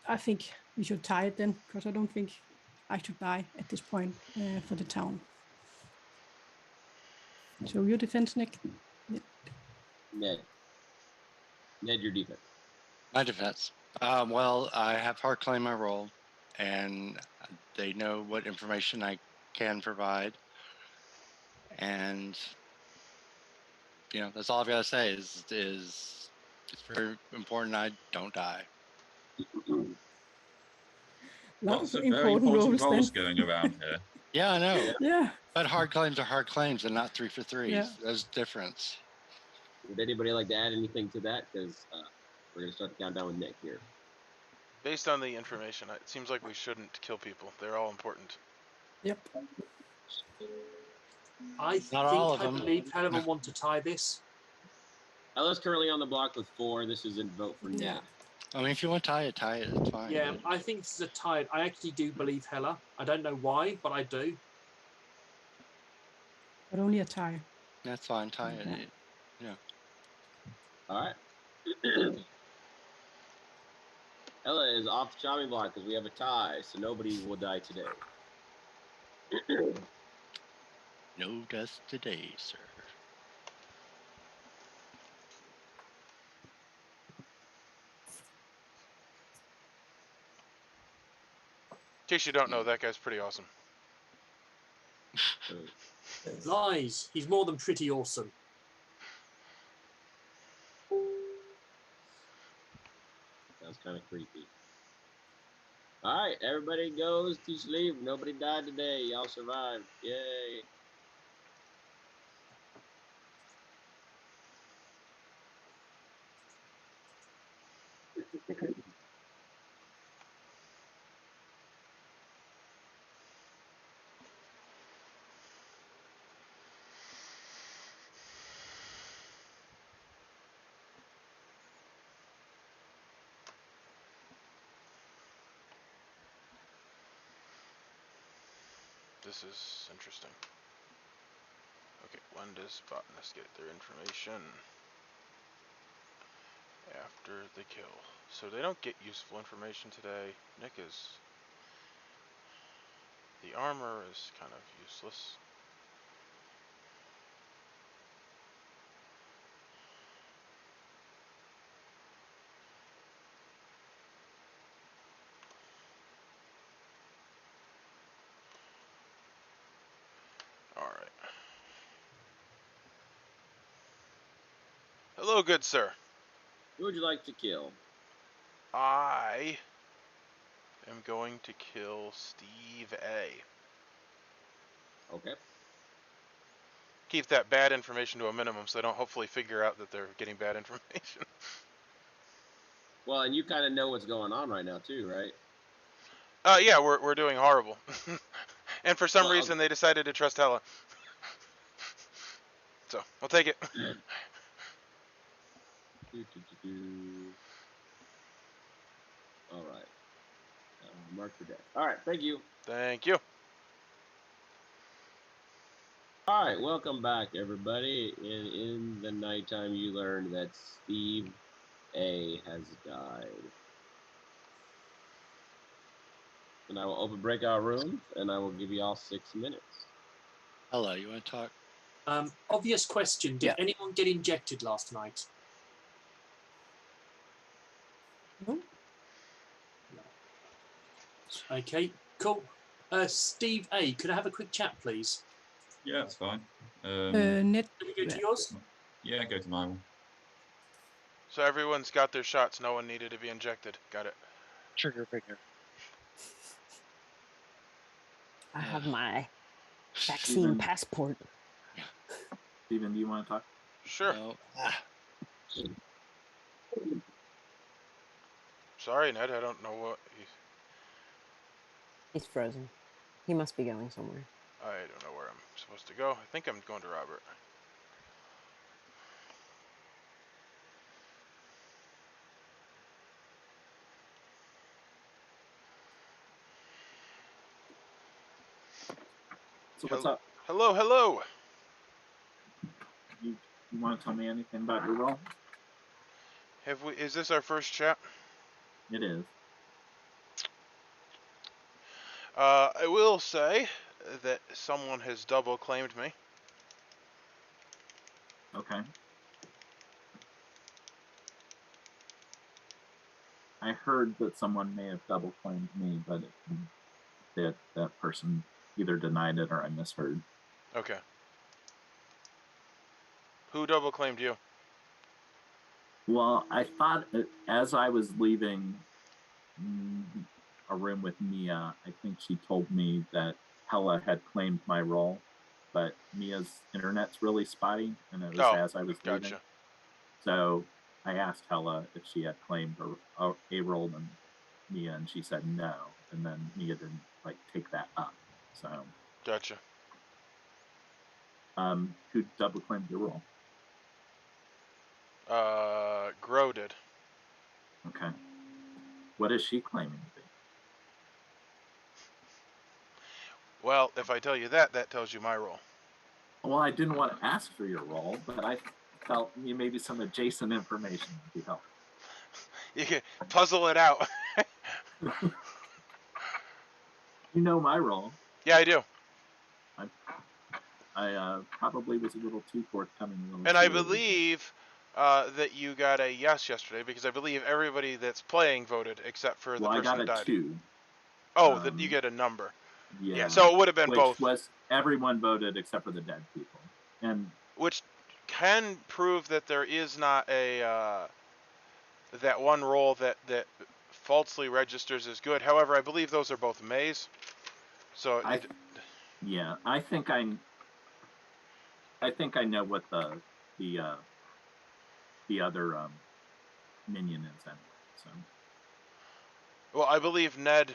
I think we should tie it then, because I don't think I should die at this point for the town. So your defense, Nick. Ned, your defense. My defense. Well, I have hard claim my role, and they know what information I can provide, and that's all I've got to say. Is it's very important I don't die. Lots of very important roles going around here. Yeah, I know. Yeah. But hard claims are hard claims, and not 3 for 3s. Yeah. There's a difference. Would anybody like to add anything to that? Because we're going to start the countdown with Nick here. Based on the information, it seems like we shouldn't kill people. They're all important. Yep. I believe Helen will want to tie this. Ella's currently on the block with 4. This is a vote for Ned. I mean, if you want to tie it, it's fine. Yeah, I think this is a tie. I actually do believe Hela. I don't know why, but I do. But only a tie. That's fine, tie it. Yeah. All right. Ella is off the chopping block because we have a tie, so nobody will die today. No death today, sir. In case you don't know, that guy's pretty awesome. Lies. He's more than pretty awesome. Sounds kind of creepy. All right, everybody goes to sleep. Nobody died today. Y'all survived. Yay. This is interesting. Okay, when does Botanist get their information? After the kill. So they don't get useful information today. Nick is... The armor is kind of useless. Alright. Hello, good sir. Who would you like to kill? I am going to kill Steve A. Okay. Keep that bad information to a minimum so they don't hopefully figure out that they're getting bad information. Well, and you kind of know what's going on right now too, right? Yeah, we're doing horrible. And for some reason they decided to trust Hela. So, I'll take it. All right. Mark for death. All right, thank you. Thank you. All right, welcome back, everybody. In the nighttime, you learned that Steve A has died. And I will open breakout rooms, and I will give you all 6 minutes. Hello, you want to talk? Obvious question. Did anyone get injected last night? No. Okay, cool. Steve A, could I have a quick chat, please? Yeah, that's fine. Net. Can we go to yours? Yeah, go to my one. So everyone's got their shots. No one needed to be injected. Got it. Trigger finger. I have my vaccine Steven. passport. Steven, do you want to talk? Sure. No. Sorry, Ned. I don't know what. He's frozen. He must be going somewhere. I don't know where I'm supposed to go. I think I'm going to Robert. So what's up? Hello, hello. You want to tell me anything about your role? Have we? Is this our first chat? It is. I will say that someone has double claimed me. Okay. I heard that someone may have double claimed me, but that person either denied it or I misheard. Okay. Who double claimed you? Well, I thought as I was leaving a room with Mia, I think she told me that Hella had claimed my role, but Mia's internet's really spotty, and it was as I was leaving. Gotcha. So I asked Hella if she had claimed a role in Mia, and she said no, and then Mia didn't take that up. So Gotcha. Who double claimed your role? Grow did. Okay. What is she claiming to be? Well, if I tell you that, that tells you my role. Well, I didn't want to ask for your role, but I felt maybe some adjacent information would be helpful. You can puzzle it out. You know my role. Yeah, I do. I probably was a little too forthcoming. And I believe that you got a yes yesterday, because I believe everybody that's playing voted except for the person that died. I got a 2. Oh, you get a number. Yeah. So it would have been both. Which was everyone voted except for the dead people, and which can prove that there is not a that one role that falsely registers as good. However, I believe those are both Mays. So I think I know what the other minion is anyway. So. Well, I believe Ned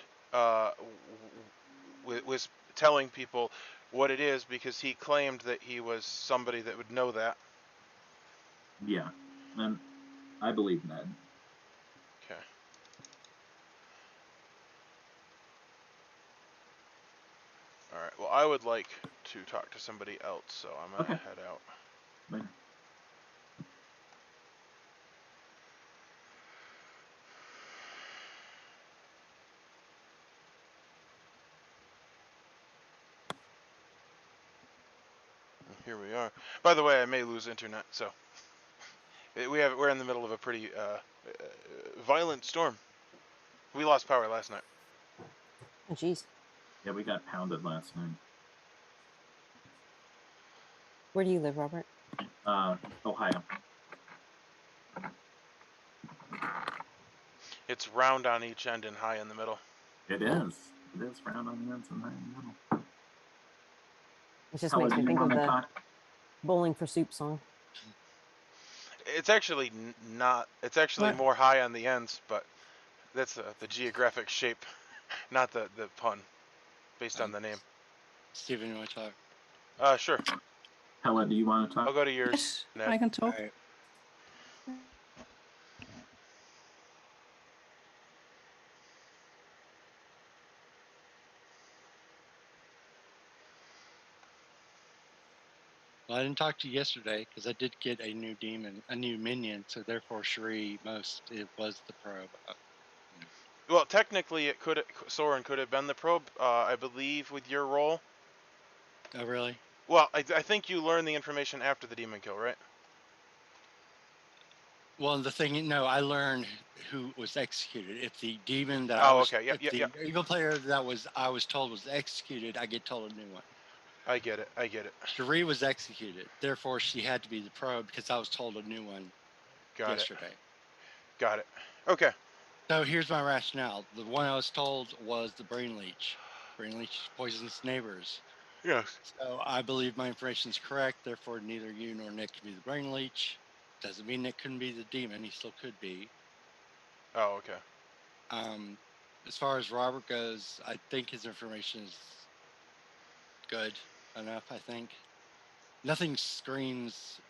was telling people what it is because he claimed that he was somebody that would know that. Yeah, and I believe Ned. Okay. All right. Well, I would like to talk to somebody else, so I'm gonna head out. Later. Here we are. By the way, I may lose internet, so we're in the middle of a pretty violent storm. We lost power last night. Oh, jeez. Yeah, we got pounded last night. Where do you live, Robert? Ohio. It's round on each end and high in the middle. It is. It is round on the ends and high in the middle. It just makes me think of the Bowling for Soup song. It's actually not. It's actually more high on the ends, but that's the geographic shape, not the pun, based on the name. Steven, you want to talk? Sure. Helen, do you want to talk? I'll go to yours. Yes, Ned. I can talk. All right. Well, I didn't talk to you yesterday because I did get a new demon, a new minion, so therefore Shri it was the probe. Well, technically, Soren could have been the probe. I believe with your role. Oh, really? Well, I think you learned the information after the demon kill, right? Well, the thing, no, I learned who was executed. If the demon that okay, if the evil player that I was told was executed, I get told a new one. I get it. Cherie was executed, therefore she had to be the probe because I was told a new one yesterday. Got it. Okay. So here's my rationale. The one I was told was the brain leech. Brain leech poisons neighbors. Yes. So I believe my information is correct. Therefore, neither you nor Nick can be the brain leech. Doesn't mean Nick couldn't be the demon. He still could be. Oh, okay. As far as Robert goes, I think his information is good enough. I think nothing screams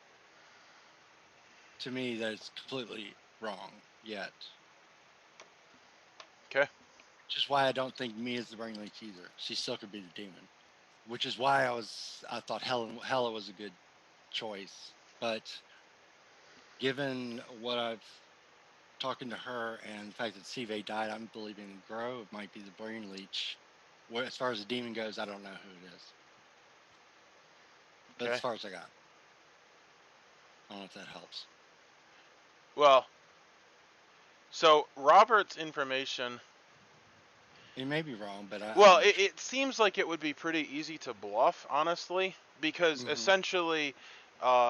to me that it's completely wrong yet. Okay. Which is why I don't think Mia's the brain leech either. She still could be the demon. Which is why I thought Hela was a good choice. But given what I've talking to her and the fact that Sive died, I'm believing Grove might be the brain leech. As far as the demon goes, I don't know who it is. But as far as I got. I don't know if that helps. Well, so Robert's information. It may be wrong, but it seems like it would be pretty easy to bluff, honestly, because essentially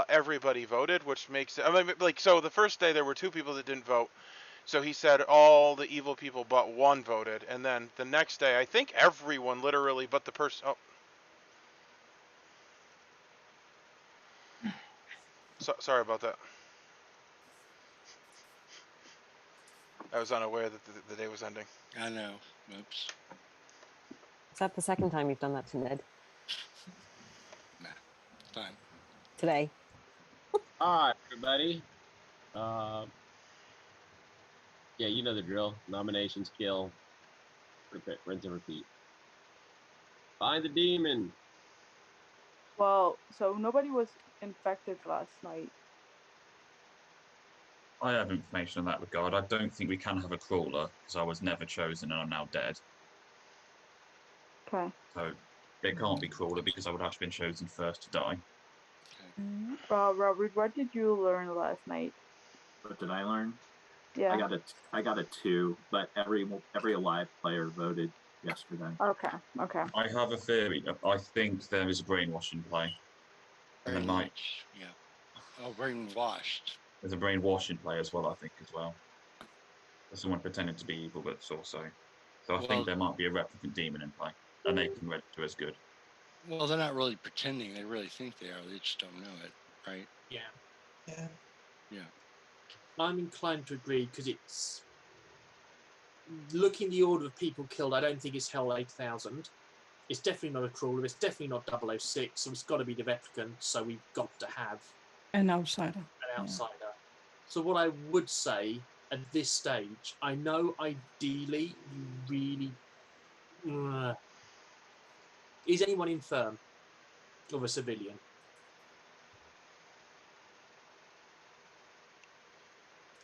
everybody voted, which makes it. I mean, like, so the first day there were 2 people that didn't vote. So he said all the evil people but 1 voted, and then the next day, I think everyone literally but the person. Oh. Sorry about that. I was unaware that the day was ending. I know. Oops. Is that the second time you've done that to Ned? Nah, fine. Today. All right, everybody. Yeah, you know the drill. Nominations, kill, repeat, rinse and repeat. Find the demon. Well, so nobody was infected last night. I have information in that regard. I don't think we can have a crawler because I was never chosen and I'm now dead. Okay. So it can't be crawler because I would have been chosen first to die. Robert, what did you learn last night? What did I learn? Yeah. I got a 2, but every alive player voted yesterday. Okay. I have a theory. I think there is a brainwash in play. And there might. Yeah. Oh, brainwashed. There's a brainwash in play as well, I think, as well. There's someone pretending to be evil, but it's also. So I think there might be a replicant demon in play, and they can register as good. Well, they're not really pretending. They really think they are. They just don't know it, right? Yeah. Yeah. I'm inclined to agree because it's looking the order of people killed. I don't think it's HEL 8000. It's definitely not a crawler. It's definitely not 006. So it's got to be the replicant. So we've got to have an outsider. So what I would say at this stage, I know ideally you really is anyone infirm or a civilian?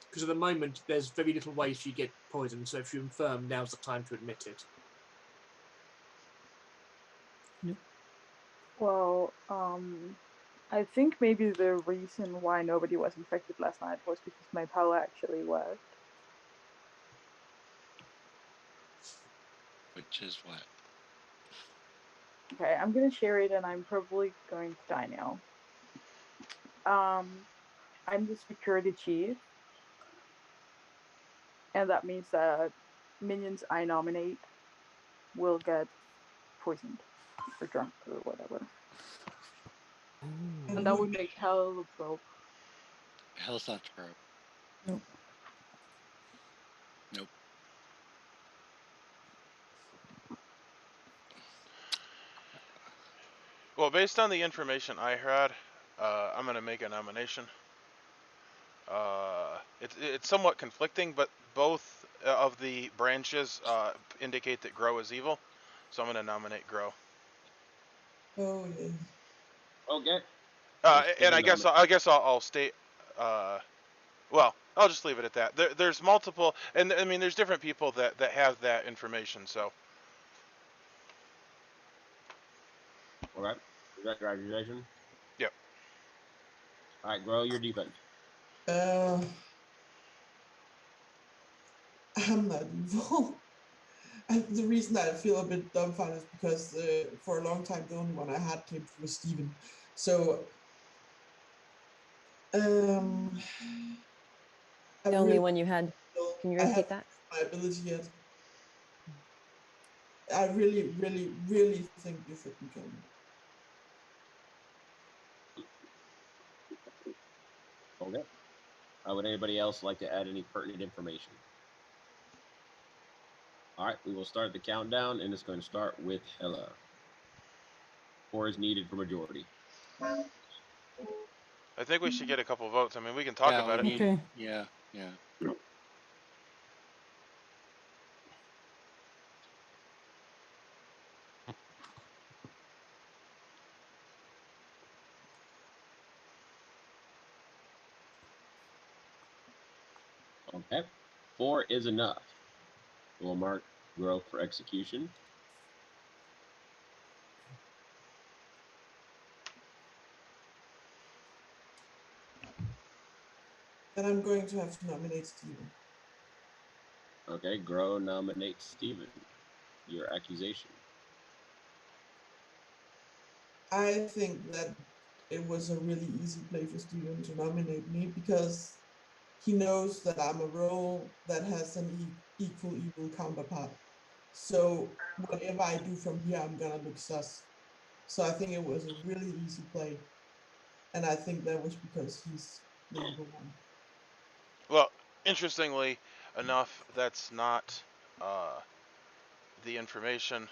Because at the moment there's very little ways you get poisoned. So if you're infirm, now's the time to admit it. Well, I think maybe the reason why nobody was infected last night was because my power actually worked. Which is what? Okay, I'm gonna share it and I'm probably going to die now. I'm the security chief. And that means that minions I nominate will get poisoned or drunk or whatever. And that would make HEL the probe. HEL's not the probe. Nope. Well, based on the information I had, I'm going to make a nomination. It's somewhat conflicting, but both of the branches indicate that Grow is evil, so I'm going to nominate Grow. Oh, yeah. Okay. And I guess I'll state. Well, I'll just leave it at that. There's multiple, and I mean, there's different people that have that information. So. All right. Is that your accusation? Yep. All right, grow your defense. I'm not evil. And the reason I feel a bit dumbfounded is because for a long time the only one I had came through was Steven. So The only one you had. Can you repeat that? My ability yet. I really, really, really think you shouldn't kill me. Okay. Would anybody else like to add any pertinent information? All right, we will start the countdown, and it's going to start with HEL. 4 is needed for majority. I think we should get a couple votes. I mean, we can talk about it. Okay. Yeah. Okay. 4 is enough. We'll mark grow for execution. Then I'm going to have to nominate Steven. Okay, grow nominates Steven. Your accusation. I think that it was a really easy play for Steven to nominate me because he knows that I'm a role that has an equal evil counterpart. So whatever I do from here, I'm gonna look sus. So I think it was a really easy play. And I think that was because he's the evil one. Well, interestingly enough, that's not the information.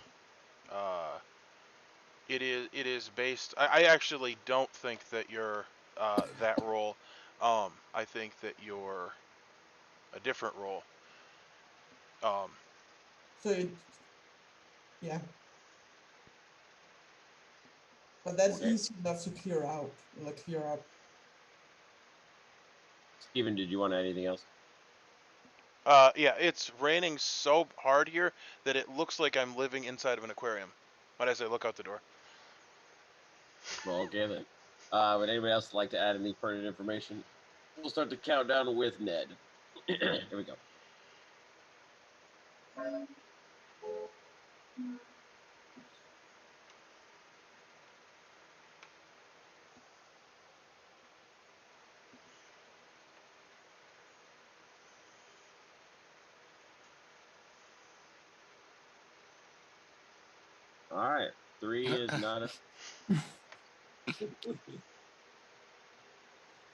It is based. I actually don't think that you're that role. I think that you're a different role. Yeah. But that's easy enough to clear out. Clear up. Steven, did you want anything else? Yeah, it's raining so hard here that it looks like I'm living inside of an aquarium. But as I look out the door. Well, okay then. Would anybody else like to add any pertinent information? We'll start the countdown with Ned. Here we go. All right, 3 is not a...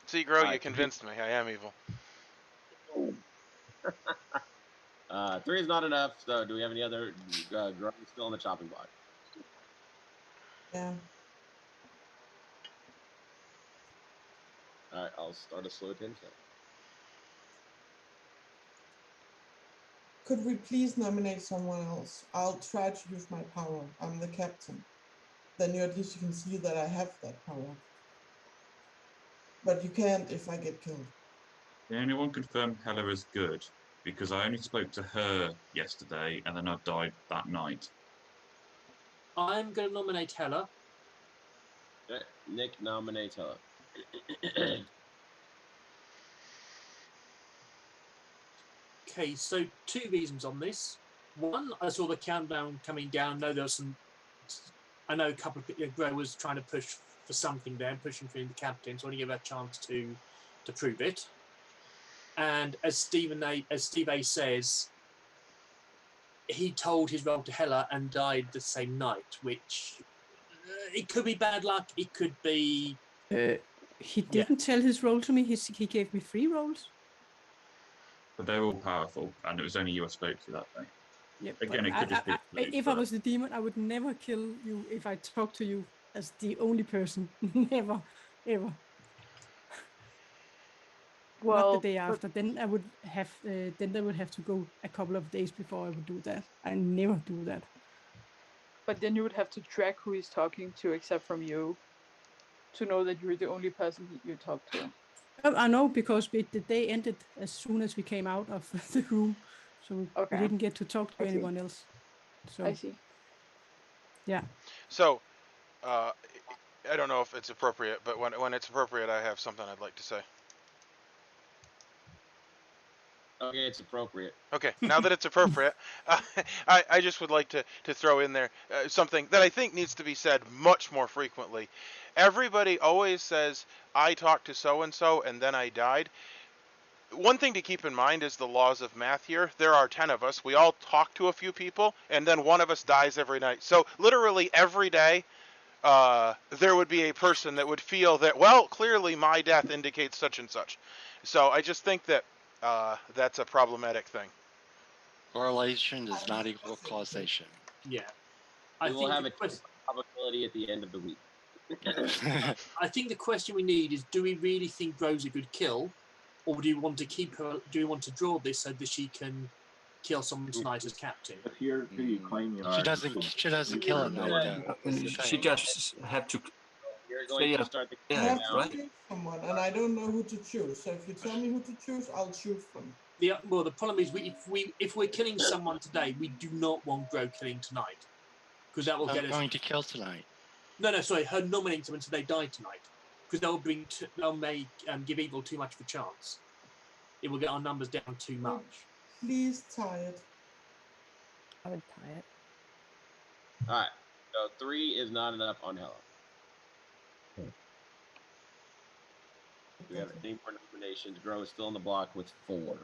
See, Grow, you convinced me. I am evil. 3 is not enough. So, do we have any other Grow still on the chopping block? Yeah. All right, I'll start a slow 10 check. Could we please nominate someone else? I'll try to use my power. I'm the captain. Then at least you can see that I have that power. But you can't if I get killed. Can anyone confirm HEL is good? Because I only spoke to her yesterday and then I died that night. I'm going to nominate HEL. Okay, Nick nominates HEL. Okay, so 2 reasons on this. One, I saw the countdown coming down. I know a couple of Grow was trying to push for something there, pushing for the captain, so I want to give her a chance to prove it. And as Steve A says, he told his role to HEL and died the same night, which it could be bad luck. It could be. He didn't tell his role to me. He gave me 3 roles. But they're all powerful, and it was only you I spoke to that day. Yeah, again, it could just be. If I was the demon, I would never kill you if I talked to you as the only person. Never, ever. Well, not the day after. Then I would have. Then they would have to go a couple of days before I would do that. I never do that. But then you would have to track who he's talking to, except from you, to know that you're the only person you talk to. I know, because the day ended as soon as we came out of the room, so Okay. we didn't get to talk to I see. anyone else. So I see. yeah. So, I don't know if it's appropriate, but when it's appropriate, I have something I'd like to say. Okay, it's appropriate. Okay, now that it's appropriate, I just would like to throw in there something that I think needs to be said much more frequently. Everybody always says, I talked to so-and-so and then I died. One thing to keep in mind is the laws of math here. There are 10 of us. We all talk to a few people, and then one of us dies every night. So literally every day, there would be a person that would feel that, well, clearly my death indicates such and such. So I just think that that's a problematic thing. Correlation does not equal causation. Yeah. We will have a probability at the end of the week. I think the question we need is: do we really think Ro's a good kill, or do you want to keep her? Do you want to draw this so that she can kill someone tonight as captain? If you're who you claim you are, She doesn't kill at night though. She just have to You're going say to start the I yeah, have to right? choose someone, and I don't know who to choose. So if you tell me who to choose, I'll choose them. Well, the problem is, if we're killing someone today, we do not want Gro killing tonight, because that will get us. Going to kill tonight. No, sorry. Her nominating someone so they die tonight, because they'll make give evil too much of a chance. It will get our numbers down too much. Please tie it. I would tie it. All right. So 3 is not enough on Helen. We have any more nominations. Gro is still on the block with 4.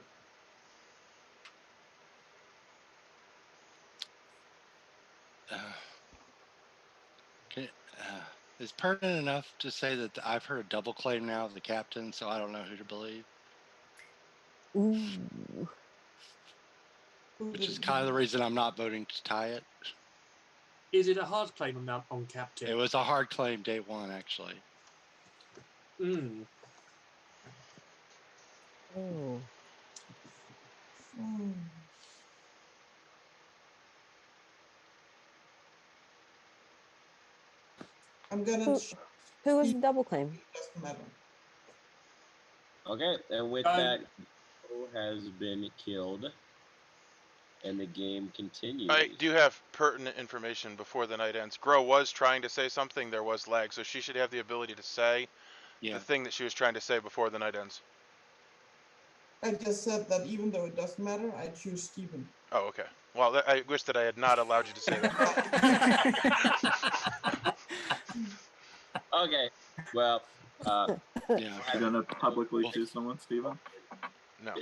Okay. Is pertinent enough to say that I've heard a double claim now of the captain, so I don't know who to believe. Ooh. Which is kind of the reason I'm not voting to tie it. Is it a hard claim on captain? It was a hard claim day 1, actually. Mm. Oh. I'm gonna. Who was the double claim? Doesn't matter. Okay, and with that, Gro has been killed, and the game continues. I do have pertinent information before the night ends. Gro was trying to say something. There was lag, so she should have the ability to say the thing that she was trying to say before the night ends. I just said that even though it doesn't matter, I choose Stephen. Oh, okay. Well, I wish that I had not allowed you to say that. Okay, well, You're gonna publicly choose someone, Stephen? No.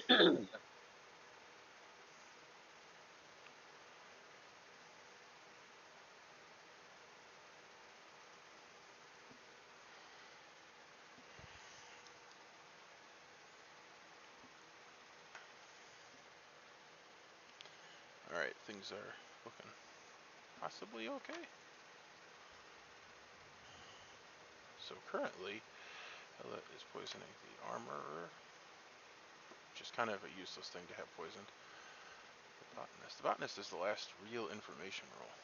Alright, things are looking possibly okay. So currently, Ella is poisoning the armorer, which is kind of a useless thing to have poisoned. The botanist. The botanist is the last real information roll.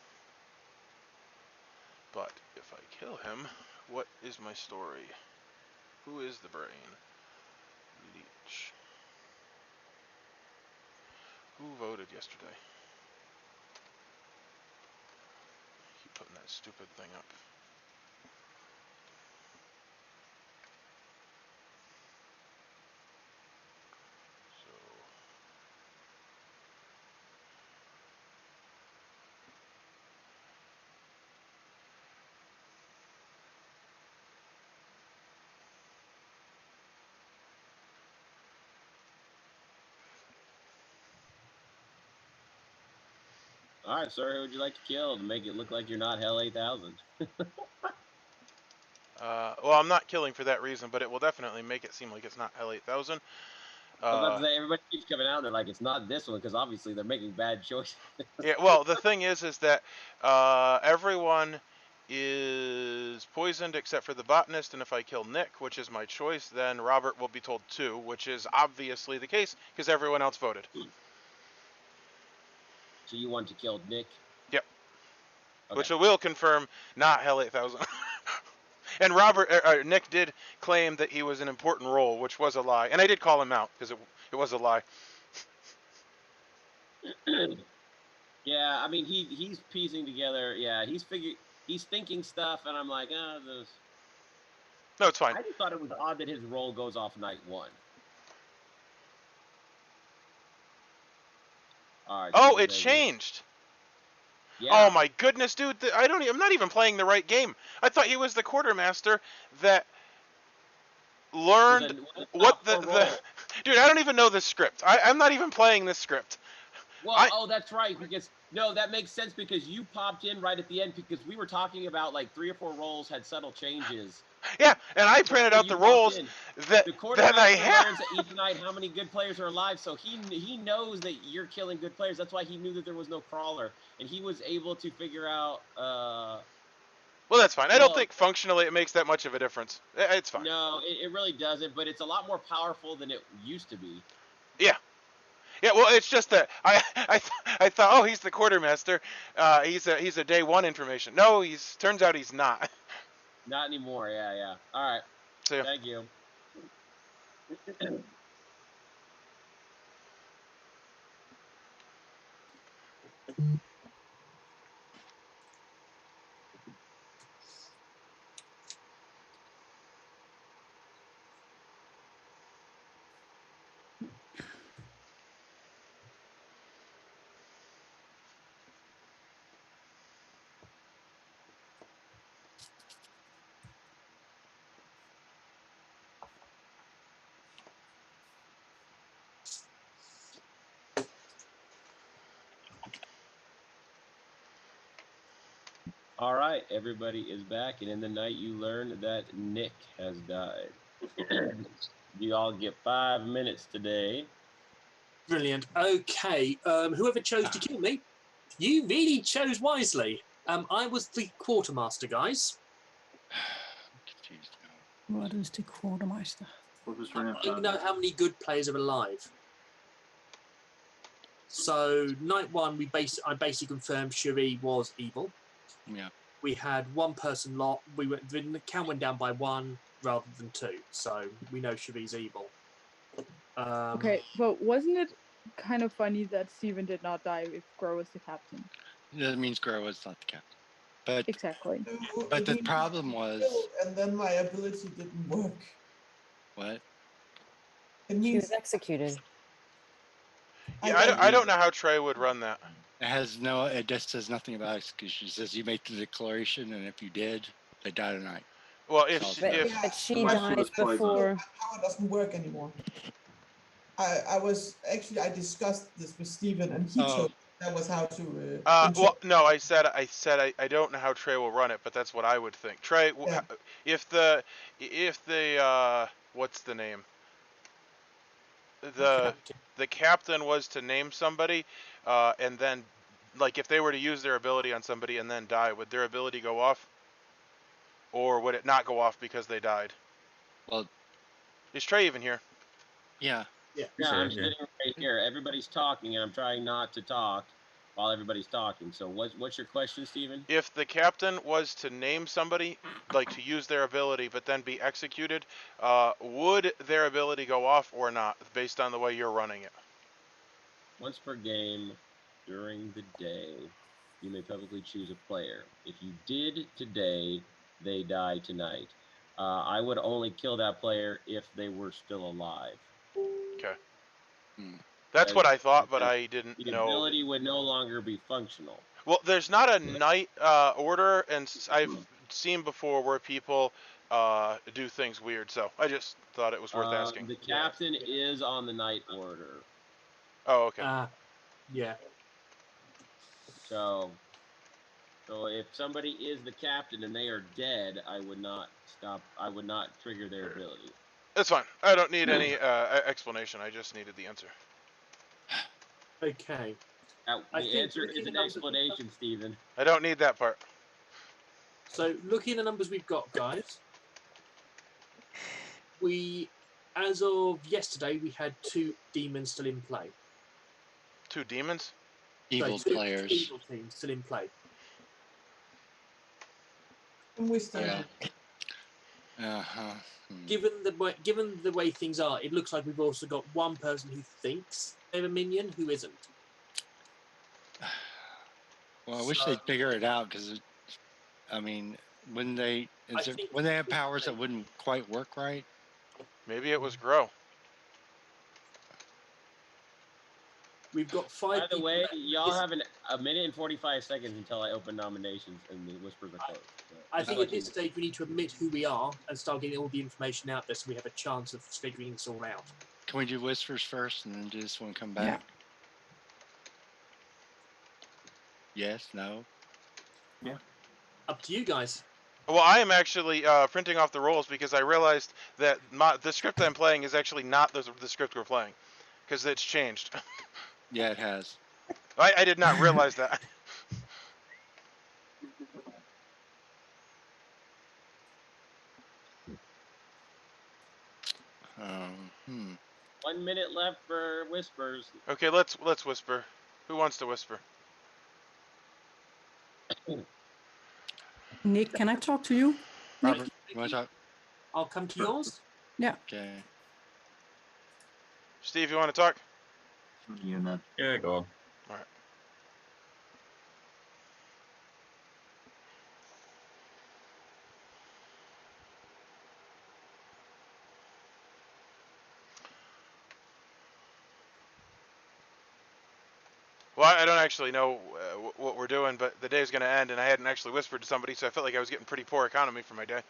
But if I kill him, what is my story? Who is the brain? Leech. Who voted yesterday? Keep putting that stupid thing up. So all right, sir, who would you like to kill to make it look like you're not HEL 8000? well, I'm not killing for that reason, but it will definitely make it seem like it's not HEL 8000. I was about to say, everybody keeps coming out, they're like, it's not this one, because obviously they're making bad choices. Yeah, well, the thing is that everyone is poisoned except for the botanist, and if I kill Nick, which is my choice, then Robert will be told 2, which is obviously the case, because everyone else voted. So you want to kill Nick? Yep. Okay. Which will confirm not HEL 8000. And Nick did claim that he was an important role, which was a lie, and I did call him out because it was a lie. Yeah, I mean he's piecing together. Yeah, he's thinking stuff, and I'm like, this. No, it's fine. I just thought it was odd that his roll goes off night 1. All right. Oh, it changed. Yeah. Oh my goodness, dude! I'm not even playing the right game. I thought he was the quartermaster that learned what the dude. I don't even know this script. I'm not even playing this script. Well, that's right, because no, that makes sense because you popped in right at the end because we were talking about like 3 or 4 rolls had subtle changes. Yeah, and I printed out the rolls that I have. Learns each night how many good players are alive, so he knows that you're killing good players. That's why he knew that there was no crawler, and he was able to figure out. Well, that's fine. I don't think functionally it makes that much of a difference. It's fine. No, it really doesn't, but it's a lot more powerful than it used to be. Yeah. Yeah, well, it's just that I thought, oh, he's the quartermaster. He's a day 1 information. No, turns out he's not. Not anymore. Yeah. All right. See ya. Thank you. All right, everybody is back, and in the night you learn that Nick has died. You all get 5 minutes today. Brilliant. Okay, whoever chose to kill me, you really chose wisely. I was the quartermaster, guys. What is the Quartermaster? You know how many good players are alive. So night 1, I basically confirmed Cherie was evil. Yeah. We had 1 person lot. The count went down by 1 rather than 2. So we know Cherie's evil. Okay, but wasn't it kind of funny that Steven did not die if Grow was the captain? That means Grow was not the captain. But exactly. But the problem was. And then my ability didn't work. What? She was executed. Yeah, I don't know how Trey would run that. It just says nothing about execution. It says you make the declaration, and if you did, they die tonight. Well, but she died before. Power doesn't work anymore. I discussed this with Steven, and he told me that was how to. Well, no, I said I don't know how Trey will run it, but that's what I would think. Trey, yeah. if the what's the name? The captain was to name somebody, and then, like, if they were to use their ability on somebody and then die, would their ability go off, or would it not go off because they died? Well, is Trey even here? Yeah. I'm sitting right here. Everybody's talking, and I'm trying not to talk while everybody's talking. So, what's your question, Steven? If the captain was to name somebody, like to use their ability, but then be executed, would their ability go off or not, based on the way you're running it? Once per game, during the day, you may publicly choose a player. If you did today, they die tonight. I would only kill that player if they were still alive. Okay. That's what I thought, but I didn't know. The ability would no longer be functional. Well, there's not a night order, and I've seen before where people do things weird, so I just thought it was worth asking. The captain is on the night order. Oh, okay. Yeah. So if somebody is the captain and they are dead, I would not trigger their ability. That's fine. I don't need any explanation. I just needed the answer. Okay. The answer is an explanation, Steven. I don't need that part. So, looking at the numbers we've got, guys, as of yesterday, we had 2 demons still in play. 2 demons? Evil players. 2 evil teams still in play. And we still Given the way things are, it looks like we've also got one person who thinks they're a minion who isn't. Well, I wish they'd figure it out because, I mean, when they have powers that wouldn't quite work right. Maybe it was Grow. We've got 5 By the people way, left. y'all have a minute and 45 seconds until I open nominations and the whispers are closed. So I think at this stage we need to admit who we are and start getting all the information out there so we have a chance of figuring this all out. Can we do whispers first and then do this one come back? Yeah. Yes, no? Yeah. Up to you guys. Well, I am actually printing off the rolls because I realized that the script I'm playing is actually not the script we're playing, because it's changed. Yeah, it has. I did not realize that. Hmm. 1 minute left for whispers. Okay, let's whisper. Who wants to whisper? Nick, can I talk to you? Nick? Robert, you want to talk? I'll come to yours. Yeah. Okay. Steve, you want to talk? Unit. Yeah, go on. All right. Well, I don't actually know what we're doing, but the day's going to end, and I hadn't actually whispered to somebody, so I felt like I was getting pretty poor economy for my day.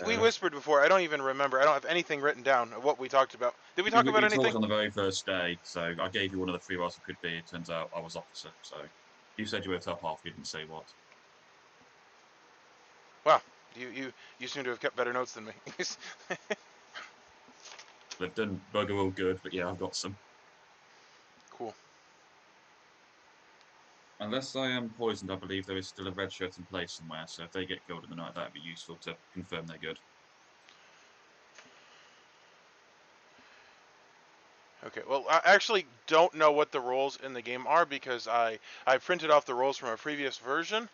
We whispered before. I don't even remember. I don't have anything written down of what we talked about. Did we talk about anything? We talked on the very first day, so I gave you one of the 3 roles it could be. It turns out I was officer, so you said you were top half. You didn't say what. Wow, you seem to have kept better notes than me. They've done bugger all good, but yeah, I've got some. Cool. Unless I am poisoned, I believe there is still a red shirt in place somewhere, so if they get killed in the night, that would be useful to confirm they're good. Okay, well, I actually don't know what the roles in the game are because I printed off the roles from a previous version.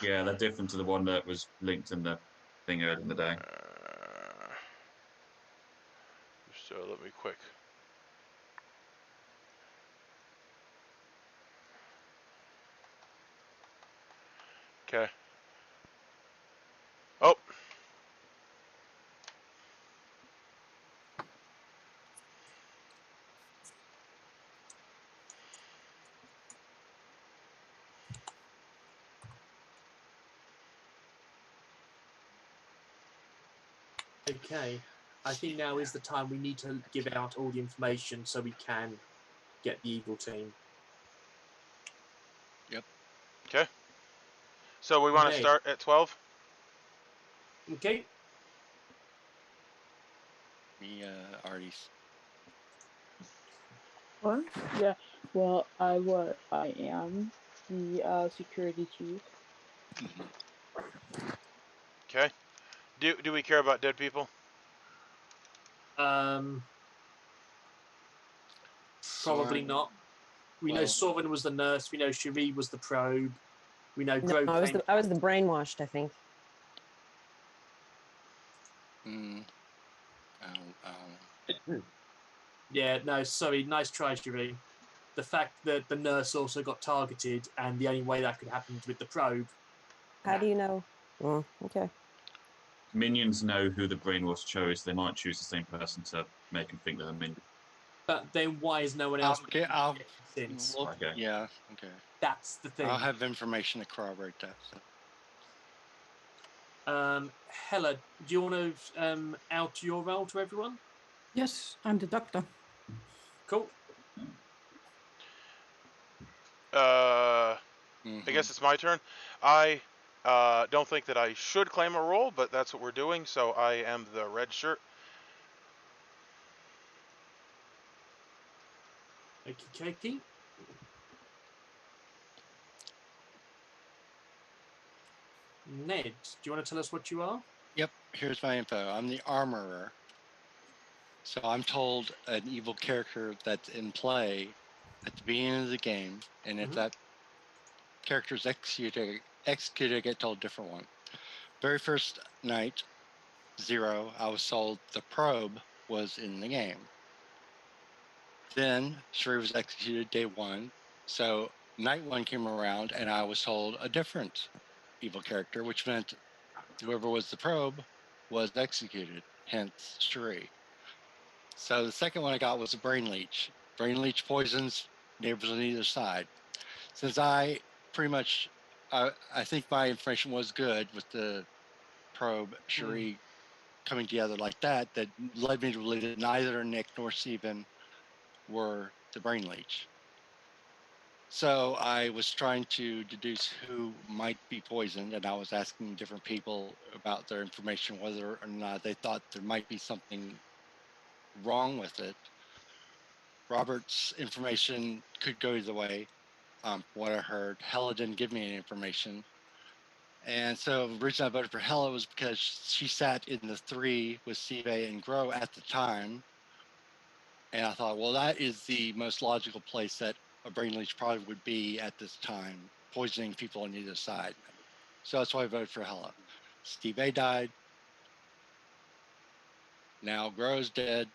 Yeah, they're different to the one that was linked in the thing earlier in the day. So let me quick. Okay. Oh. Okay. I think now is the time we need to give out all the information so we can get the evil team. Yep. Okay. So we want to start at 12? Okay. Me, already. What? Yeah. Well, I am the security chief. Okay. Do we care about dead people? Probably not. We know Sovereign was the nurse. We know Cherie was the probe. We know Grove. I was the brainwashed, I think. Yeah, no, sorry. Nice try, Cherie. The fact that the nurse also got targeted, and the only way that could happen is with the probe. How do you know? Oh, okay. Minions know who the brainwash chose. They might choose the same person to make them think they're a minion. But then why is no one else? Okay. Yeah. Okay. That's the thing. I'll have information to corroborate that. So. Hella, do you want to out your role to everyone? Yes, I'm the doctor. Cool. I guess it's my turn. I don't think that I should claim a role, but that's what we're doing, so I am the Redshirt. Okey-dokey. Ned, do you want to tell us what you are? Yep, here's my info. I'm the armorer. So I'm told an evil character that's in play at the beginning of the game, and if that character is executed, I get told a different one. very first night, 0, I was told the probe was in the game. Then Sheree was executed day 1. So night 1 came around and I was told a different evil character, which meant whoever was the probe was executed, hence Sheree. So the second one I got was a brain leech. Brain leech poisons neighbors on either side. Since I pretty much, I think my information was good with the probe, Sheree coming together like that, that led me to believe that neither Nick nor Steven were the brain leech. So I was trying to deduce who might be poisoned, and I was asking different people about their information, whether or not they thought there might be something wrong with it. Robert's information could go either way. What I heard, Hella didn't give me any information. And so the reason I voted for Hella was because she sat in the 3 with Steve and Grow at the time. And I thought, well, that is the most logical place that a brain leech probably would be at this time, poisoning people on either side. So that's why I voted for Hella. Steve A died. Now Grow's dead.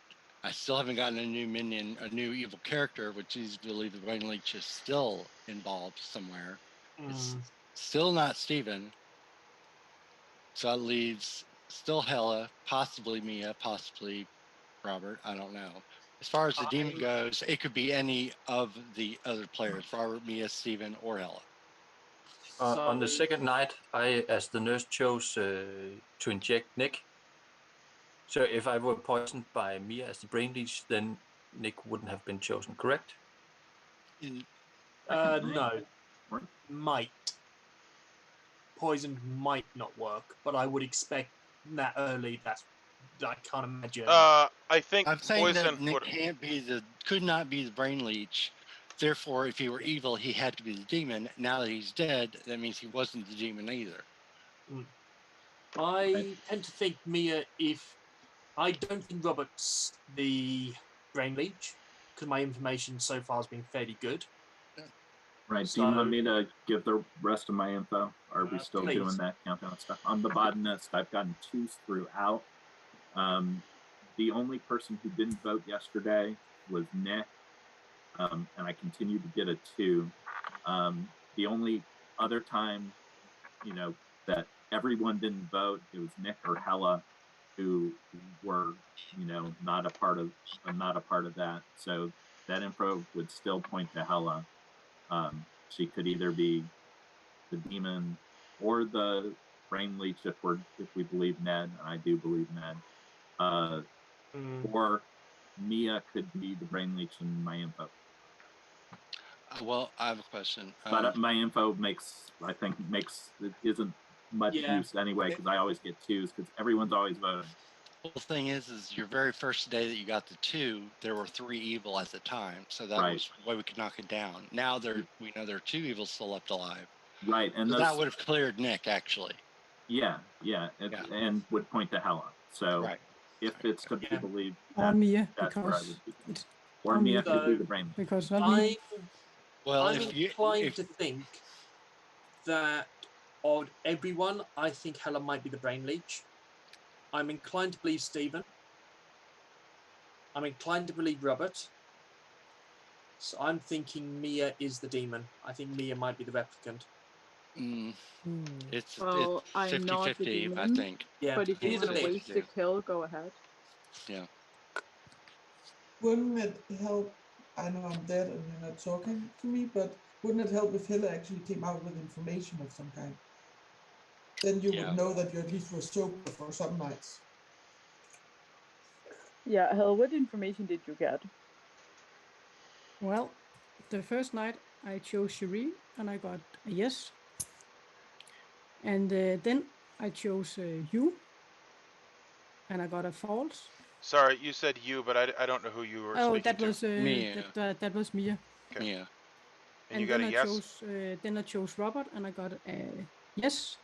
I still haven't gotten a new minion, a new evil character, which leads me to believe the brain leech is still involved somewhere. It's still not Steven. So that leaves still Hella, possibly Mia, possibly Robert. I don't know. As far as the demon goes, it could be any of the other players, Robert, Mia, Steven, or Hella. On the second night, I, as the nurse, chose to inject Nick. So if I were poisoned by Mia as the brain leech, then Nick wouldn't have been chosen, correct? No. Might. Poisoned might not work, but I would expect that early. I can't imagine. I think I'm saying poison that Nick could not be the brain leech. Therefore, if he were evil, he had to be the demon. Now that he's dead, that means he wasn't the demon either. I tend to think Mia, I don't think Robert's the brain leech, because my information so far has been fairly good. Right. Do you want me to give the rest of my info? Are we still doing that countdown stuff? I'm the botanist. I've gotten 2s throughout. The only person who didn't vote yesterday was Nick, and I continue to get a 2. The only other time, that everyone didn't vote, it was Nick or Hella who were, not a part of that. So that info would still point to Hella. She could either be the demon or the brain leech if we believe Ned, and I do believe Ned. Or Mia could be the brain leech in my info. Well, I have a question. But my info isn't much use anyway, because I always get 2s because everyone's always voting. Well, the thing is your very first day that you got the 2, there were 3 evil at the time, so that was why we could knock it down. Now we know there are 2 evils still left alive. Right, and so that would have cleared Nick actually. Yeah, and would point to Hella. So if it's to be believed, or Mia, that's where I would be. Or or Mia Mia. could be the brain. Because not me. I'm inclined to think that of everyone, I think Hella might be the brain leech. I'm inclined to believe Steven. I'm inclined to believe Robert. So I'm thinking Mia is the demon. I think Mia might be the replicant. It's I'm not the 50-50, demon, I think. Yeah, but if you want to waste a kill, go ahead. Yeah. Wouldn't it help? I know I'm dead and you're not talking to me, but wouldn't it help if Hilla actually came out with information of some kind? Then you would know that you at least were sober for some nights. Yeah, Hell, what information did you get? Well, the first night I chose Cherie and I got a yes. And then I chose you and I got a false. Sorry, you said you, but I don't know who you were speaking that to. was Mia. That was Mia. Okay. Mia. And you got a yes? Then I chose Robert and I got a yes.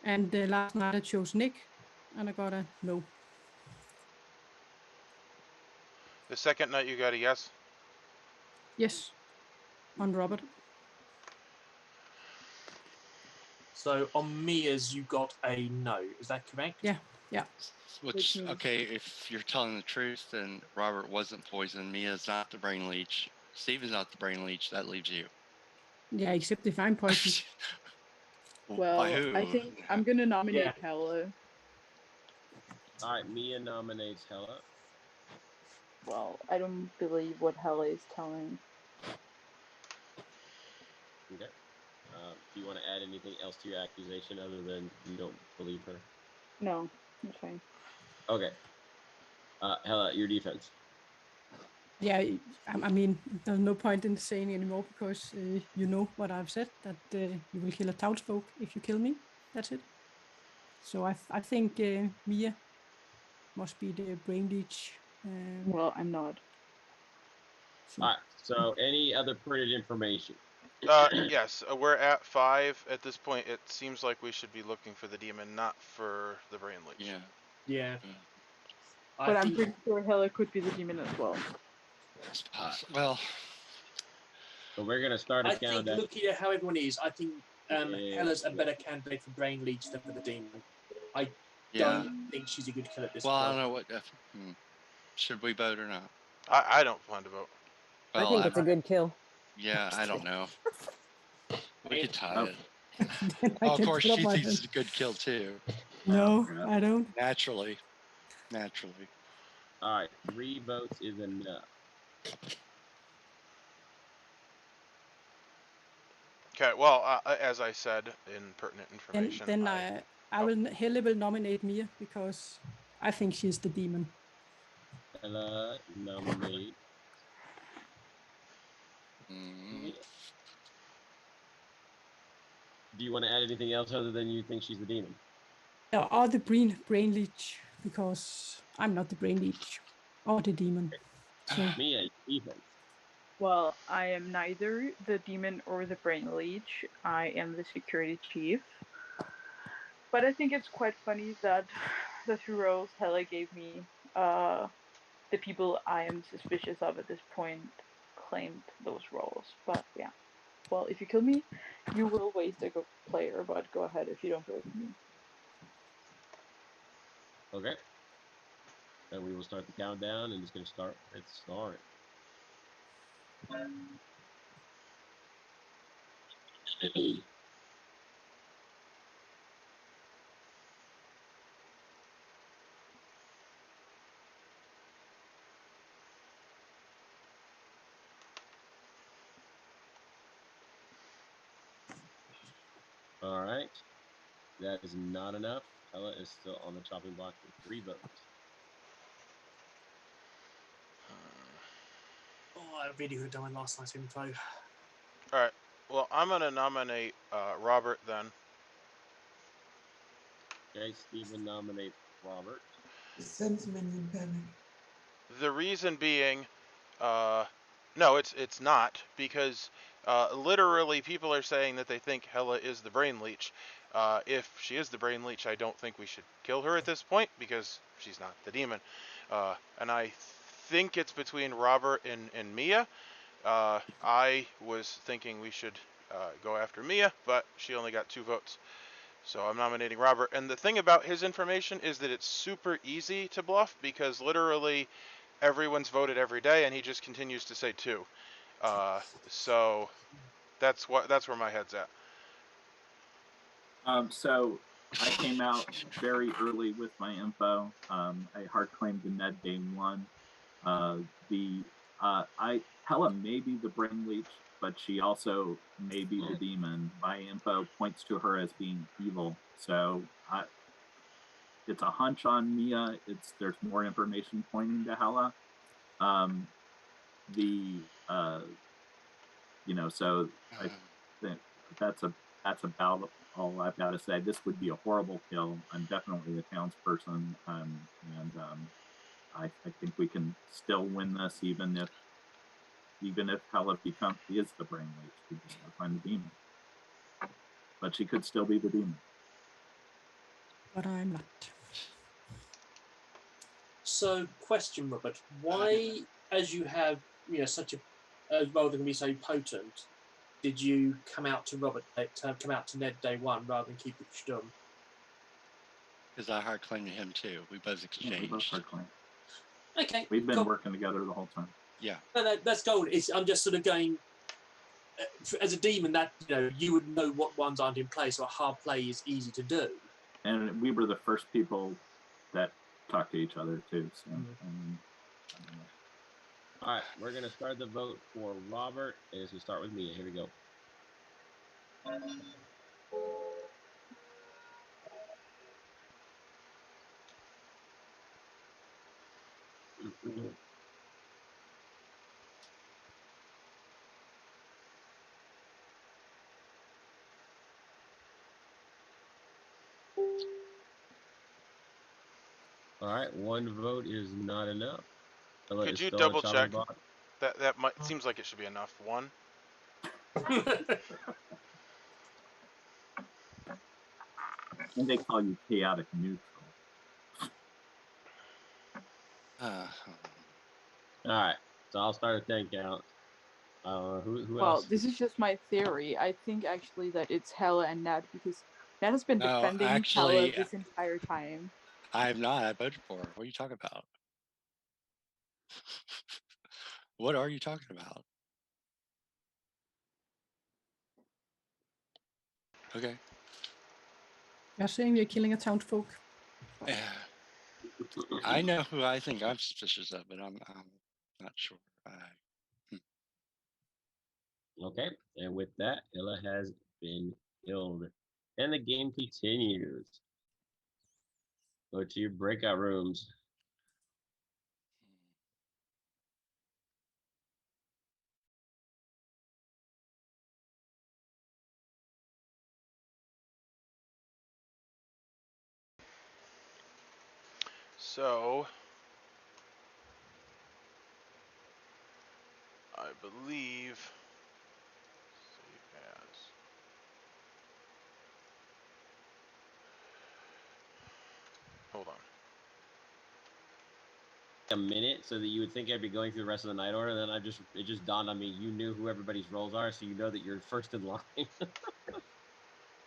And last night I chose Nick and I got a no. The second night you got a yes? Yes. On Robert. So on Mia's, you got a no. Is that correct? Yeah, yeah. Which, means- okay, if you're telling the truth, then Robert wasn't poisoned. Mia's not the brain leech. Steven's not the brain leech. That leaves you. Yeah, except if I'm poisoned. By Well, who? I think I'm gonna nominate Hella. All right, Mia nominates Hella. Well, I don't believe what Hella is telling. Okay. Do you want to add anything else to your accusation other than you don't believe her? No, that's fine. Okay. Hella, your defense. Yeah, I mean, there's no point in saying anymore because you know what I've said, that you will kill a townsfolk if you kill me. That's it. So I think Mia must be the brain leech. Well, I'm not. So. All right. So any other printed information? Yes, we're at 5 at this point. It seems like we should be looking for the demon, not for the brain leech. Yeah. Yeah. But I'm pretty sure Hella could be the demon as well. Well, so we're gonna start a I think countdown. looking at how everyone is, I think Yeah. Hella's a better candidate for brain leech than for the demon. I yeah. don't think she's a good kill at this Well, point. I don't know what. Should we vote or not? I don't plan to vote. I think it's a good kill. Yeah, I don't know. We could tie it. I Of can course, put up she my thinks hand. it's a good kill too. No, I don't. Naturally. All right, 3 votes is enough. Okay, well, as I said in pertinent information, Then Hella will nominate Mia because I think she's the demon. Hella nominate. Mia. Do you want to add anything else other than you think she's the demon? Or the brain leech, because I'm not the brain leech or the demon. So Mia, defense. Well, I am neither the demon or the brain leech. I am the security chief. But I think it's quite funny that the 2 roles Hella gave me, the people I am suspicious of at this point claimed those roles. But yeah. Well, if you kill me, you will waste a good player, but go ahead if you don't believe me. Okay. And we will start the countdown, and it's going to start with Soren. All right. That is not enough. Hella is still on the chopping block with 3 votes. Oh, I really would have done my last night's info. All right. Well, I'm gonna nominate Robert then. Okay, Steven nominates Robert. Sends minion panic. The reason being, no, it's not, because literally people are saying that they think Hella is the brain leech. If she is the brain leech, I don't think we should kill her at this point because she's not the demon. And I think it's between Robert and Mia. I was thinking we should go after Mia, but she only got 2 votes. So I'm nominating Robert. And the thing about his information is that it's super easy to bluff because literally everyone's voted every day and he just continues to say 2. So that's where my head's at. So I came out very early with my info. I hard claimed the Ned day 1. Hella may be the brain leech, but she also may be the demon. My info points to her as being evil. So it's a hunch on Mia. There's more information pointing to Hella. So I think that's about all I've got to say. This would be a horrible kill. I'm definitely a townsperson, and I think we can still win this, even if Hella is the brain leech. We just gotta find the demon, but she could still be the demon. But I'm not. So, question, Robert, why, as you have such a role that can be so potent, did you come out to Ned day one rather than keep it stum? Because I hard claimed him too. We both Yeah, we both exchanged. hard claim. Okay, We've been cool. working together the whole time. Yeah. No, that's gold. I'm just sort of going as a demon that you would know what ones aren't in play, so a hard play is easy to do. And we were the first people that talked to each other too. So I don't know. All right, we're gonna start the vote for Robert. As we start with Mia. Here we go. All right, one vote is not enough. Could you double check? That might seems like it should be enough. One. And they call you chaotic neutral. All right, so I'll start a 10 count. Who Well, else? this is just my theory. I think actually that it's Hella and Ned because Ned has been defending Hella this entire time. I have not. I voted for her. What are you talking about? What are you talking about? Okay. You're saying you're killing a townsfolk. Yeah. I know who I think I'm suspicious of, but I'm not sure. Okay, and with that, Ella has been killed. And the game continues. Go to your breakout rooms. So, I believe save as. Hold on. A minute so that you would think I'd be going through the rest of the night order, and then it just dawned on me you knew who everybody's roles are, so you know that you're first in line.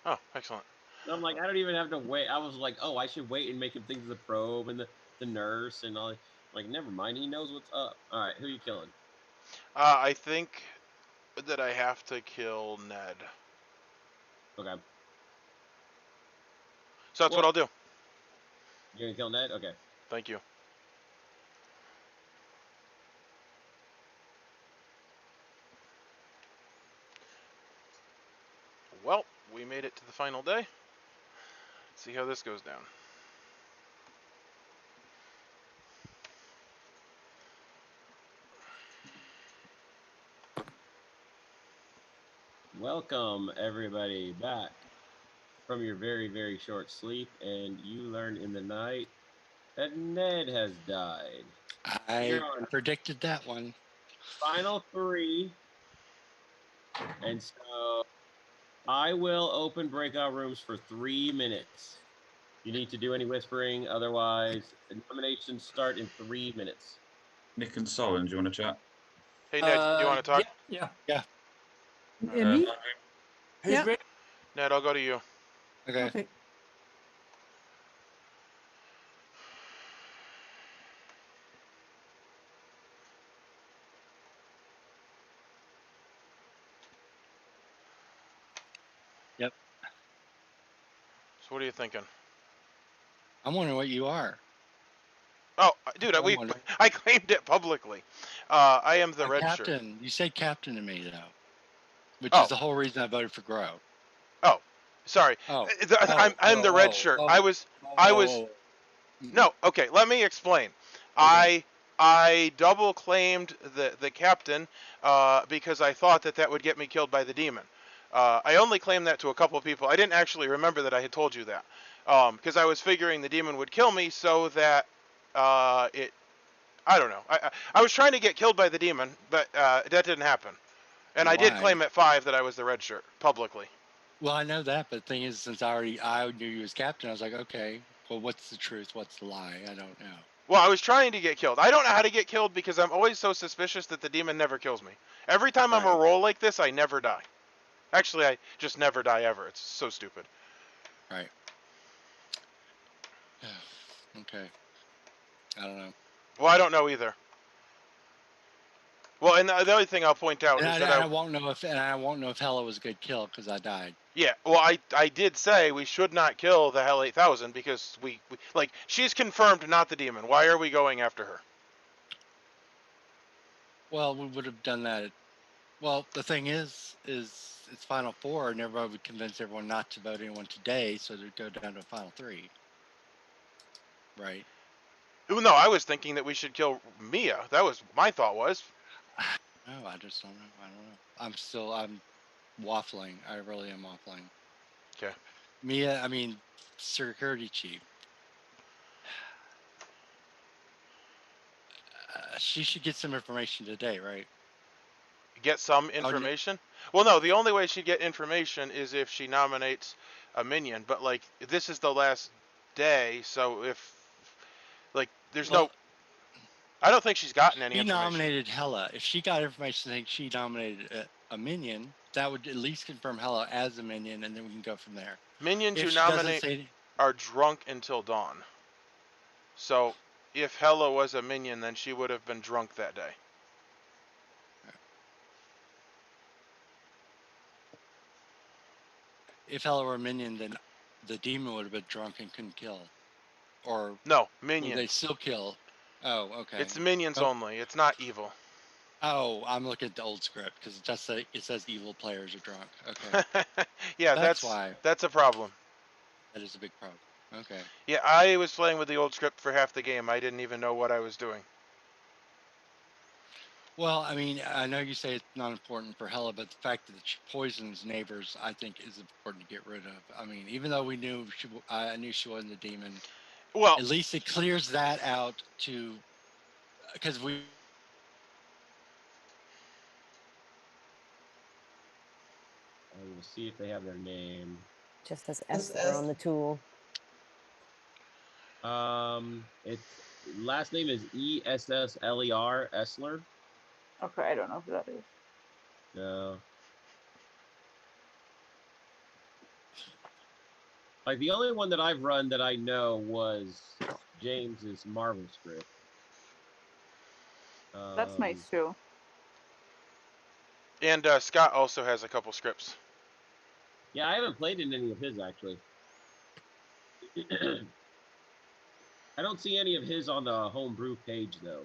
Oh, excellent. And I'm like, I don't even have to wait. I was like, oh, I should wait and make him think of the probe and the nurse and all. Like, never mind, he knows what's up. All right, who are you killing? I think that I have to kill Ned. Okay. So that's what I'll do. You're gonna kill Ned? Okay. Thank you. Well, we made it to the final day. Let's see how this goes down. Welcome, everybody, back from your very, very short sleep, and you learned in the night that Ned has died. I predicted that one. Final 3. And so I will open breakout rooms for 3 minutes. You need to do any whispering, otherwise the nominations start in 3 minutes. Nick and Solon, do you want to chat? Hey Ned, do you want to talk? Yeah. Me? Who's ready? Ned, I'll go to you. Okay. Yep. So what are you thinking? I'm wondering what you are. Oh, dude, I claimed it publicly. I am the Redshirt. Captain. You said captain to me, though, which is the whole reason I voted for Grow. Oh, sorry. I'm the Redshirt. I was. No, okay. Let me explain. Okay. I double claimed the captain because I thought that would get me killed by the demon. I only claimed that to a couple of people. I didn't actually remember that I had told you that because I was figuring the demon would kill me so that I don't know. I was trying to get killed by the demon, but that didn't happen. And I did claim at 5 that I was the Redshirt publicly. Well, I know that, but the thing is, since I knew you as captain, I was like, okay, well, what's the truth? What's the lie? I don't know. Well, I was trying to get killed. I don't know how to get killed because I'm always so suspicious that the demon never kills me. Every time I'm a roll like this, I never die. Actually, I just never die ever. It's so stupid. Right. Okay. I don't know. Well, I don't know either. Well, and the other thing I'll point out And is I, that and I won't know if Hela was a good kill because I died. yeah, well, I did say we should not kill the HEL 8000 because we like she's confirmed not the demon. Why are we going after her? Well, we would have done that. Well, the thing is it's Final Four, and everybody would convince everyone not to vote anyone today, so they'd go down to a Final Three. Right. Oh, no, I was thinking that we should kill Mia. That was my thought was. No, I just don't know. I don't know. I'm waffling. I really am waffling. Okay. Mia, I mean, security chief. She should get some information today, right? Get some information? Well, no, the only way she'd get information is if she nominates a minion. But, like, this is the last day, so if, like, there's no... I don't think she's gotten any She information. nominated Hela. If she got information saying she nominated a minion, that would at least confirm Hela as a minion, and then we can go from there. Minions If who she doesn't nominate say, are drunk until dawn. So, if Hela was a minion, then she would have been drunk that day. if Hela were a minion, then the demon would have been drunk and couldn't kill. Or no, will minions. they still kill? Oh, okay. It's minions only. It's not evil. Oh, I'm looking at the old script because it just it says evil players are drunk. Okay. Yeah, that's why. That's a problem. That is a big problem. Okay. Yeah, I was playing with the old script for half the game. I didn't even know what I was doing. Well, I mean, I know you say it's not important for Hela, but the fact that she poisons neighbors, I think, is important to get rid of. I mean, even though I knew she wasn't the demon. Well, at least it clears that out because we. I will see if they have their name. Just as Esther on the tool. Its last name is Essler, Essler. Okay, I don't know who that is. No. Like the only one that I've run that I know was James's Marvel script. That's nice too. And Scott also has a couple scripts. Yeah, I haven't played in any of his actually. I don't see any of his on the Homebrew page though.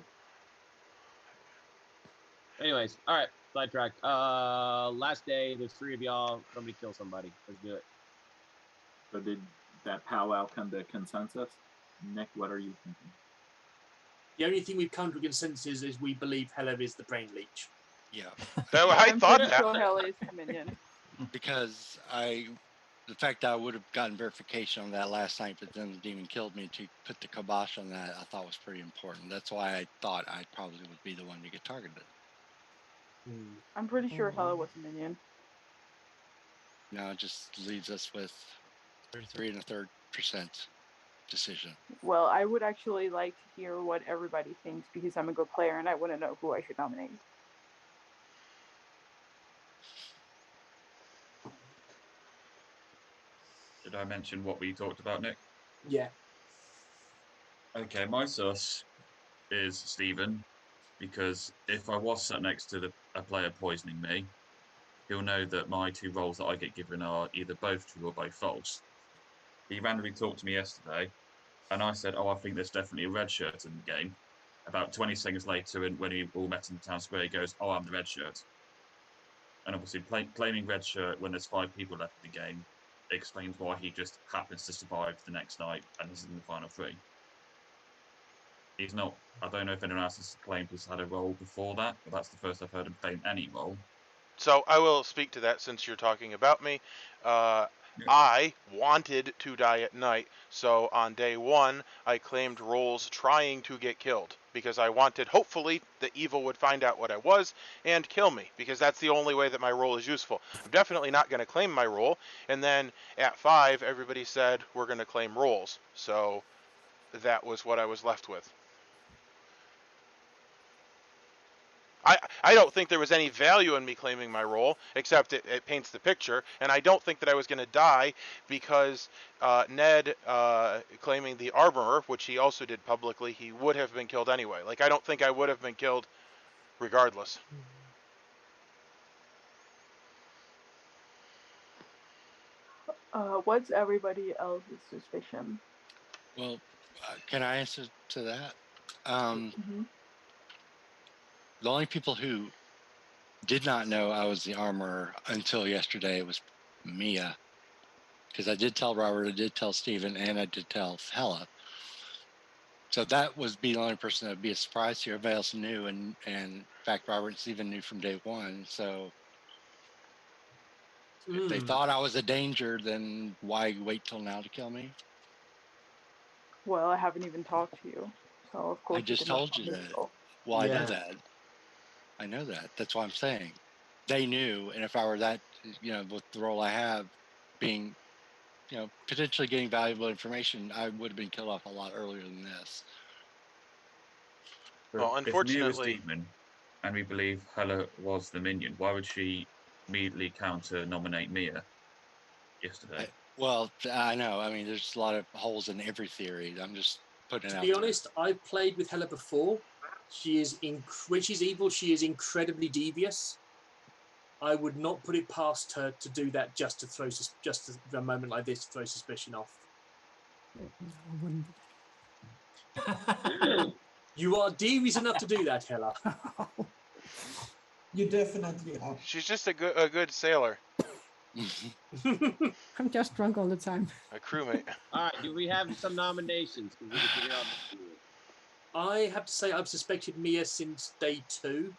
Anyways, all right, sidetracked. Last day, there's 3 of y'all. Somebody kill somebody. Let's do it. So did that powwow come to consensus? Nick, what are you thinking? The only thing we've come to a consensus is we believe Hela is the brain leech. Yeah. I thought that. Sure Hela is the minion. Because the fact that I would have gotten verification on that last night, but then the demon killed me, to put the kibosh on that, I thought was pretty important. That's why I thought I probably would be the one to get targeted. I'm pretty sure Hela was a minion. Now it just leaves us with 3 1/3% decision. Well, I would actually like to hear what everybody thinks because I'm a good player and I want to know who I should nominate. Did I mention what we talked about, Nick? Yeah. Okay, my sus is Stephen, because if I was sat next to a player poisoning me, he'll know that my 2 rolls that I get given are either both true or both false. He randomly talked to me yesterday, and I said, "Oh, I think there's definitely a red shirt in the game." About 20 seconds later, when we all met in the town square, he goes, "Oh, I'm the red shirt." And obviously, claiming red shirt when there's 5 people left in the game explains why he just happens to survive the next night and is in the final 3. He's not. I don't know if anyone else has claimed he's had a role before that, but that's the first I've heard him claim any role. So I will speak to that since you're talking about me. I wanted to die at night, so on day 1, I claimed roles trying to get killed because I wanted, hopefully, the evil would find out what I was and kill me because that's the only way that my role is useful. I'm definitely not going to claim my role, and then at 5, everybody said we're going to claim roles, so that was what I was left with. I don't think there was any value in me claiming my role, except it paints the picture, and I don't think that I was going to die because Ned claiming the armorer, which he also did publicly, he would have been killed anyway. Like, I don't think I would have been killed regardless. What's everybody else's suspicion? Well, can I answer to that? Mhm. The only people who did not know I was the armorer until yesterday was Mia, because I did tell Robert, I did tell Stephen, and I did tell Hella. So that was the only person that would be a surprise to. Everybody else knew, and in fact, Robert and Stephen knew from day one. So if they thought I was a danger, then why wait till now to kill me? Well, I haven't even talked to you, so of course I just told you that. Well, I know that. I know that. That's what I'm saying. They knew, and if I were that, with the role I have, being, potentially getting valuable information, I would have been killed off a lot earlier than this. Well, If Mia was unfortunately, demon, and we believe Hela was the minion, why would she immediately counter nominate Mia yesterday? I know. I mean, there's a lot of holes in every theory. I'm just putting it out To be there. honest, I've played with Hela before. She is when she's evil, she is incredibly devious. I would not put it past her to do that just to throw a moment like this to throw suspicion off. No, I wouldn't. You are devious enough to do that, Hela. You definitely are. she's just a good sailor, I'm just drunk all the time. a crewmate. All right, do we have some nominations? We can figure out the rule. I have to say I've suspected Mia since day 2.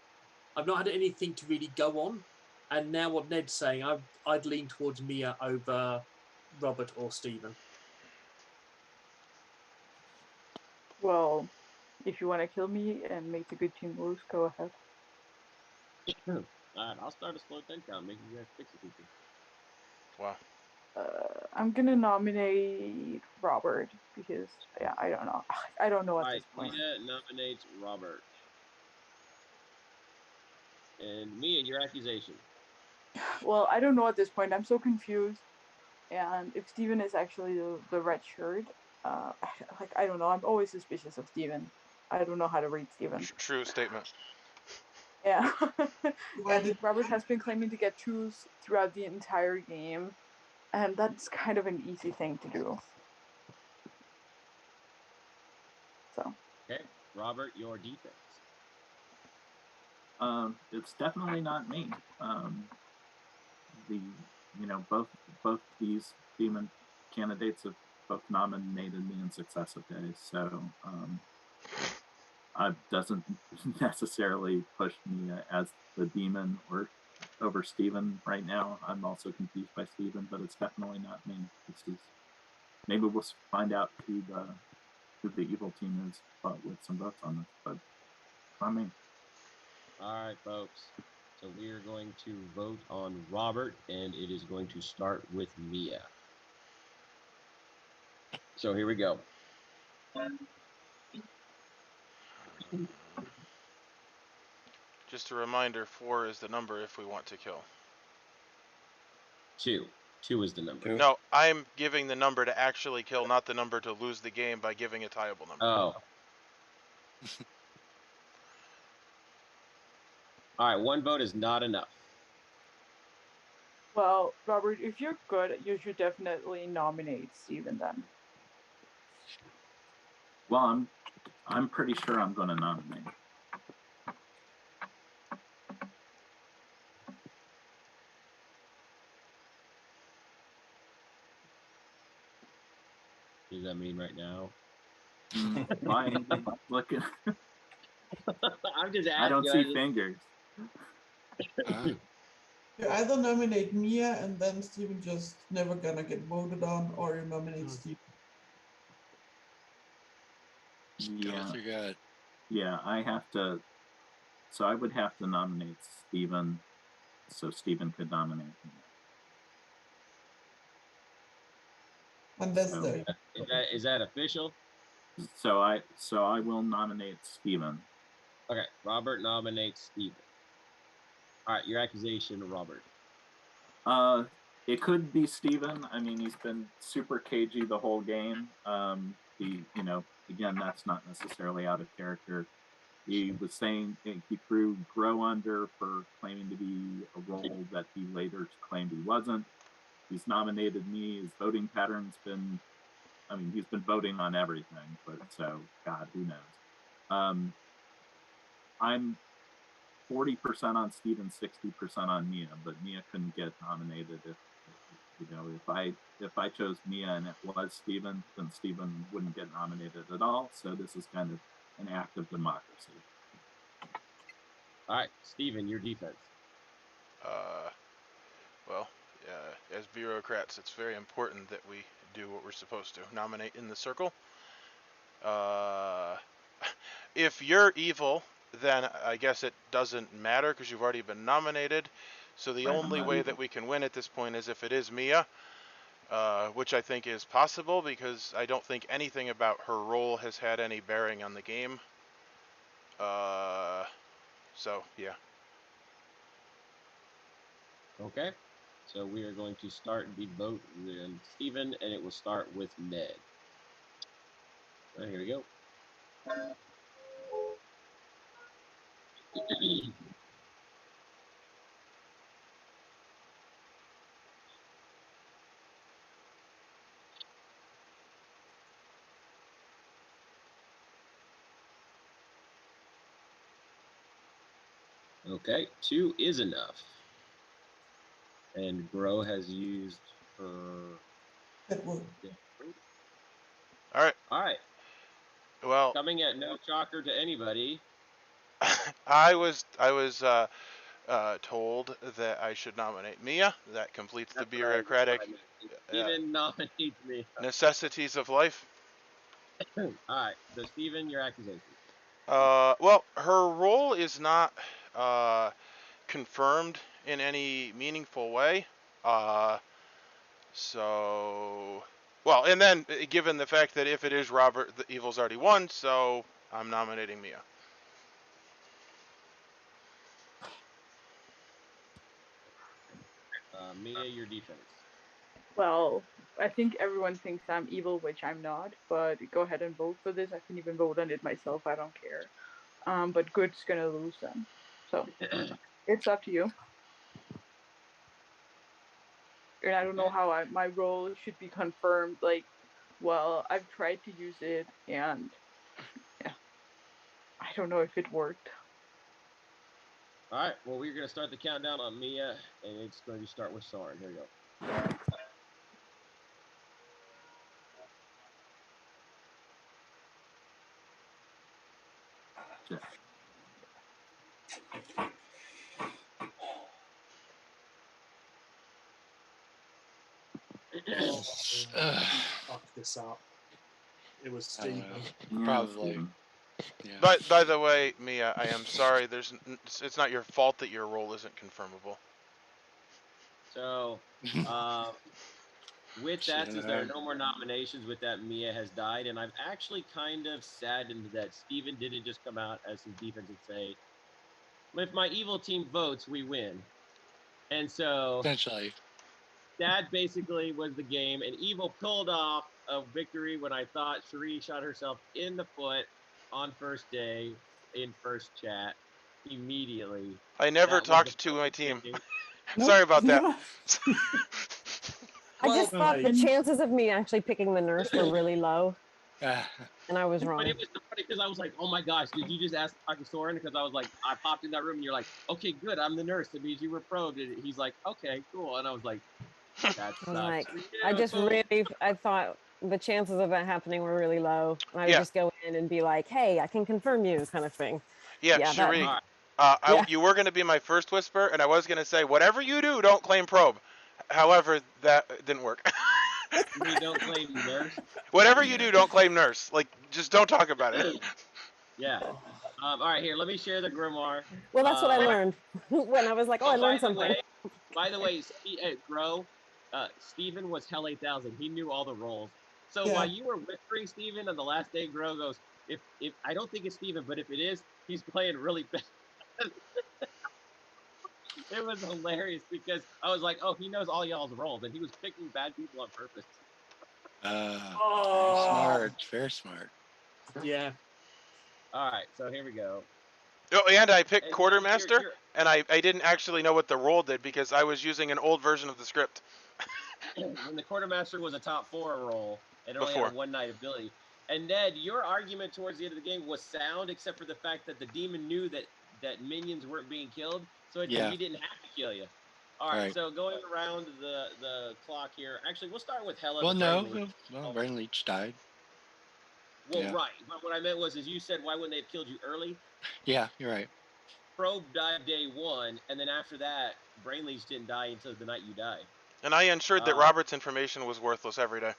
I've not had anything to really go on. And now what Ned's saying, I'd lean towards Mia over Robert or Stephen. Well, if you want to kill me and make the good team lose, go ahead. All right, I'll start a slow 10 count, making you guys fix it. Wow. I'm gonna nominate Robert because I don't know. I don't know at this point. Mia nominates Robert. And Mia, your accusation. Well, I don't know at this point. I'm so confused. And if Steven is actually the red shirt, I don't know. I'm always suspicious of Steven. I don't know how to read Steven. True statement. Yeah. And Robert has been claiming to get truths throughout the entire game, and that's kind of an easy thing to do. So. Okay, Robert, your defense. It's definitely not me. Both these demon candidates have both nominated me in successive days, so it doesn't necessarily push me as the demon or over Stephen right now. I'm also confused by Stephen, but it's definitely not me. Maybe we'll find out who the evil team is, with some votes on this, but not me. All right, folks. So we are going to vote on Robert, and it is going to start with Mia. So here we go. Just a reminder, 4 is the number if we want to kill. 2. 2 is the number. No, I'm giving the number to actually kill, not the number to lose the game by giving a tieable number. Oh. All right, 1 vote is not enough. Well, Robert, if you're good, you should definitely nominate Steven then. Well, I'm pretty sure I'm going to nominate. What does that mean right now? I'm looking. I'm just asking. I don't see fingers. You either nominate Mia and then Steven just never gonna get voted on, or you nominate Steven. Yeah. Yeah, I have to. So I would have to nominate Steven, so Steven could nominate me. And that's Is that official? So I will nominate Steven. Okay, Robert nominates Steven. All right, your accusation, Robert. It could be Steven. I mean, he's been super cagey the whole game. Again, that's not necessarily out of character. He was saying he threw Grow under for claiming to be a role that he later claimed he wasn't. He's nominated me. His voting pattern's been, I mean, he's been voting on everything, but so, God, who knows? I'm 40% on Steven, 60% on Mia, but Mia couldn't get nominated if I chose Mia and it was Steven, then Steven wouldn't get nominated at all. So this is kind of an act of democracy. All right, Steven, your defense. Well, as bureaucrats, it's very important that we do what we're supposed to. Nominate in the circle. If you're evil, then I guess it doesn't matter because you've already been nominated. So the only way that we can win at this point is if it is Mia, which I think is possible because I don't think anything about her role has had any bearing on the game. So, yeah. Okay, so we are going to start the vote with Steven, and it will start with Ned. All right, here we go. Okay, 2 is enough. And Grow has used her. Deadwood. All right. All right. Well, coming at no shocker to anybody. I was told that I should nominate Mia. That completes the bureaucratic Steven nominates me. necessities of life. All right, so Steven, your accusation. Well, her role is not confirmed in any meaningful way. Well, and then given the fact that if it is Robert, the evil's already won, so I'm nominating Mia. Mia, your defense. Well, I think everyone thinks I'm evil, which I'm not, but go ahead and vote for this. I can even vote on it myself. I don't care. But good's gonna lose then. So it's up to you. And I don't know how my role should be confirmed. Like, well, I've tried to use it, and yeah, I don't know if it worked. All right, well, we're going to start the countdown on Mia, and it's going to start with Soren. Here we go. Fuck this up. It was Steven. Probably. Yeah. By the way, Mia, I am sorry. It's not your fault that your role isn't confirmable. So, with that, since there are no more nominations, with that, Mia has died, and I'm actually kind of saddened that Steven didn't just come out as his defense and say, if my evil team votes, we win. And so, essentially, that basically was the game, and evil pulled off a victory when I thought Cherie shot herself in the foot on first day in first chat immediately. I never talked to my team. Sorry about that. I just thought the chances of me actually picking the nurse were really low. And I was wrong. But it was so funny because I was like, oh my gosh, did you just ask Dr. Soren? Because I was like, I popped in that room and you're like, okay, good, I'm the nurse. That means you were probed. And he's like, okay, cool. And I was like, that sucks. I thought the chances of that happening were really low. And I would just go in and be like, hey, I can confirm you kind of thing. Yeah, Cherie, you were going to be my first whisper, and I was going to say, whatever you do, don't claim probe. However, that didn't work. You don't claim nurse? Whatever you do, don't claim nurse. Like, just don't talk about it. Yeah. All right, here, let me share the grimoire. Well, that's what I learned when I was like, oh, I learned something. By the way, Grow, Steven was HEL 8000. He knew all the roles. So while you were whispering, Steven, on the last day, Grow goes, if I don't think it's Steven, but if it is, He's playing really bad. It was hilarious because I was like, oh, he knows all y'all's roles, and he was picking bad people on purpose. Very smart. Very smart. Yeah. All right, so here we go. Oh, and I picked And Quartermaster, you're- and I didn't actually know what the role did because I was using an old version of the script. when the Quartermaster was a top 4 role and only had Before. a 1-night ability. And Ned, your argument towards the end of the game was sound, except for the fact that the demon knew that minions weren't being killed, so he didn't have to kill you. All right, so going around the clock here. Actually, we'll start with Hella. Well, no. Well, Brain Leech died. Well, right. But what I meant was, you said, why wouldn't they have killed you early? Yeah, you're right. Probe died day 1, and then after that, Brain Leech didn't die until the night you died. And I ensured that Robert's information was worthless every day.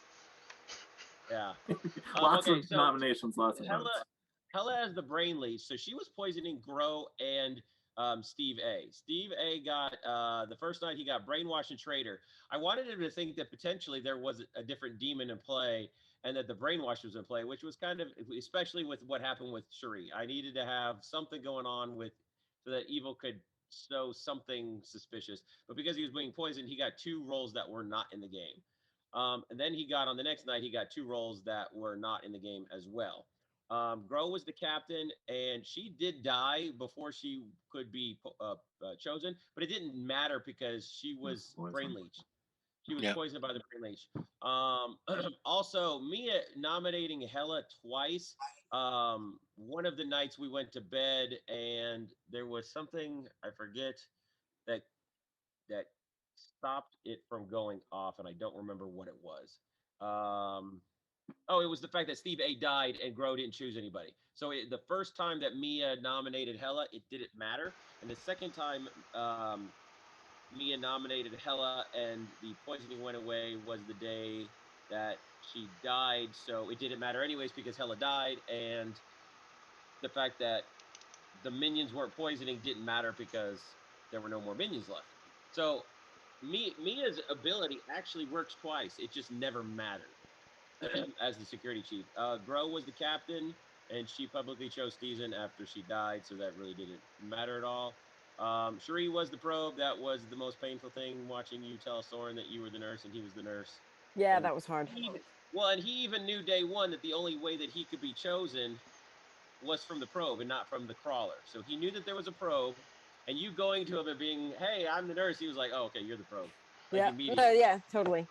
Yeah. Lots of nominations, lots of votes. Hella has the Brain Leech, so she was poisoning Grow and Steve A. Steve A got, the first night he got Brainwash and Traitor. I wanted him to think that potentially there was a different demon in play and that the Brainwash was in play, which was kind of, especially with what happened with Cherie. I needed to have something going on with, so that Evil could show something suspicious. But because he was being poisoned, he got 2 roles that were not in the game. And then he got, on the next night, he got 2 roles that were not in the game as well. Grow was the captain, and she did die before she could be chosen, but it didn't matter because she was Brain Leech. She was poisoned by the Brain Leech. Also, Mia nominating Hella twice. One of the nights we went to bed, and there was something, I forget, that stopped it from going off, and I don't remember what it was. It was the fact that Steve A died and Grow didn't choose anybody. So the first time that Mia nominated Hella, it didn't matter. And the second time Mia nominated Hella and the poisoning went away was the day that she died. So it didn't matter anyways because Hella died. And the fact that the minions weren't poisoning didn't matter because there were no more minions left. So Mia's ability actually works twice. It just never mattered. As the security chief. Grow was the captain, and she publicly chose Steven after she died, so that really didn't matter at all. Cherie was the probe. That was the most painful thing, watching you tell Soren that you were the nurse and he was the nurse. Yeah, that was hard. And he even knew day 1 that the only way that he could be chosen was from the probe and not from the crawler. So he knew that there was a probe, and you going to him and being, hey, I'm the nurse, he was like, oh, okay, you're the probe. Like, immediately. Yeah, totally.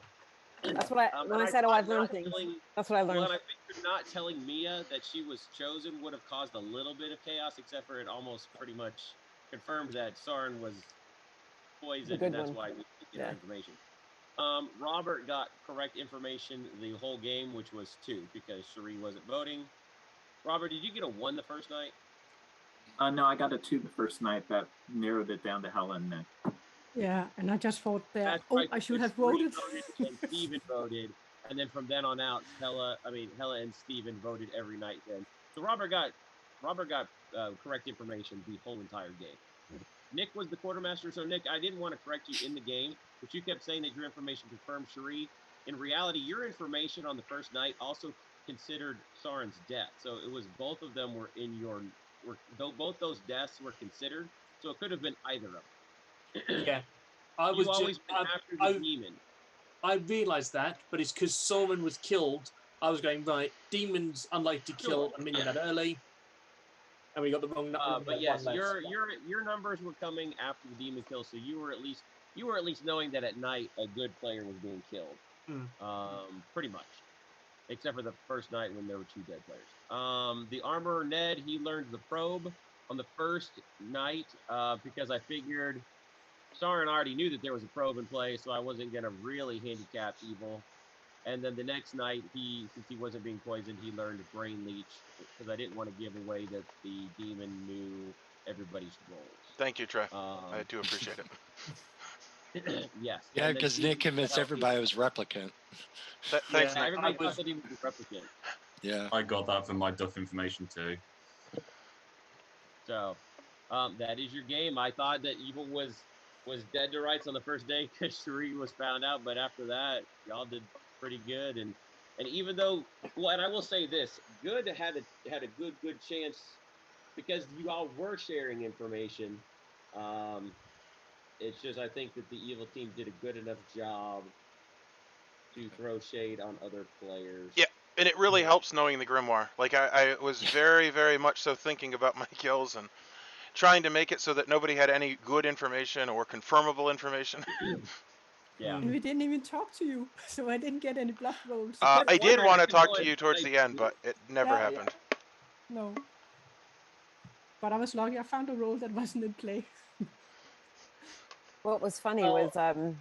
That's what when I said, I've learned things. That's what I learned. Well, and I figured not telling Mia that she was chosen would have caused a little bit of chaos, except for it almost pretty much confirmed that Soren was poisoned, and that's why we didn't get her information. Robert got correct information the whole game, which was 2, because Cherie wasn't voting. Robert, did you get a 1 the first night? No, I got a 2 the first night. That narrowed it down to Hella and Nick. Yeah, and I just thought that, right, I should have voted. And Steven voted, and then from then on out, Hella and Steven voted every night then. So Robert got correct information the whole entire game. Nick was the quartermaster, so Nick, I didn't want to correct you in the game, but you kept saying that your information confirmed Cherie. In reality, your information on the first night also considered Soren's death. So it was both of them were in your, both those deaths were considered, so it could have been either of them. Yeah, I was always been after the demon. I realized that, but it's because Soren was killed. I was going, right, demons unlikely to kill a minion that early, and we got the wrong number. But yes, your numbers were coming after the demon kill, so you were at least knowing that at night a good player was being killed. Pretty much, except for the first night when there were 2 dead players. The armorer Ned, he learned the probe on the first night because I figured Soren already knew that there was a probe in play, so I wasn't going to really handicap Evil. And then the next night, since he wasn't being poisoned, he learned Brain Leech, because I didn't want to give away that the demon knew everybody's roles. Thank you, Trey. I do appreciate it. Yes. Yeah, because Nick convinced everybody it was replicant. Thanks, Nick. Everybody thought that he was a replicant. Yeah. I got that from my Duff information too. So, that is your game. I thought that Evil was dead to rights on the first day because Cherie was found out, but after that, y'all did pretty good. And even though, and I will say this, Good had a good chance because you all were sharing information. It's just I think that the evil team did a good enough job to throw shade on other players. Yeah, and it really helps knowing the grimoire. Like I was very, very much so thinking about my kills and trying to make it so that nobody had any good information or confirmable information. Yeah. And we didn't even talk to you, so I didn't get any bluff rolls. I did want to talk to going you towards like the end, but it never Yeah. happened. No. But I was lucky. I found a role that wasn't in play. What was funny Well- was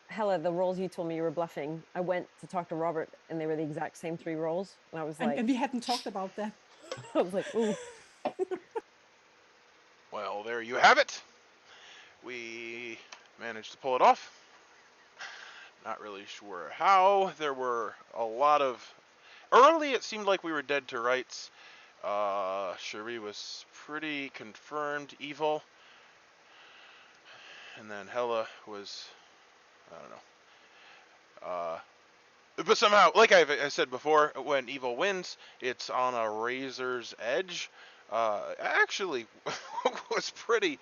Hella, the roles you told me you were bluffing, I went to talk to Robert and they were the exact same 3 roles. And I was like, And we hadn't talked about that. I was like, ooh. Well, there you have it. We managed to pull it off. Not really sure how. There were a lot of... Early, it seemed like we were dead to rights. Cherie was pretty confirmed evil. And then Hella was... I don't know. But somehow, like I said before, when evil wins, it's on a razor's edge. Actually was pretty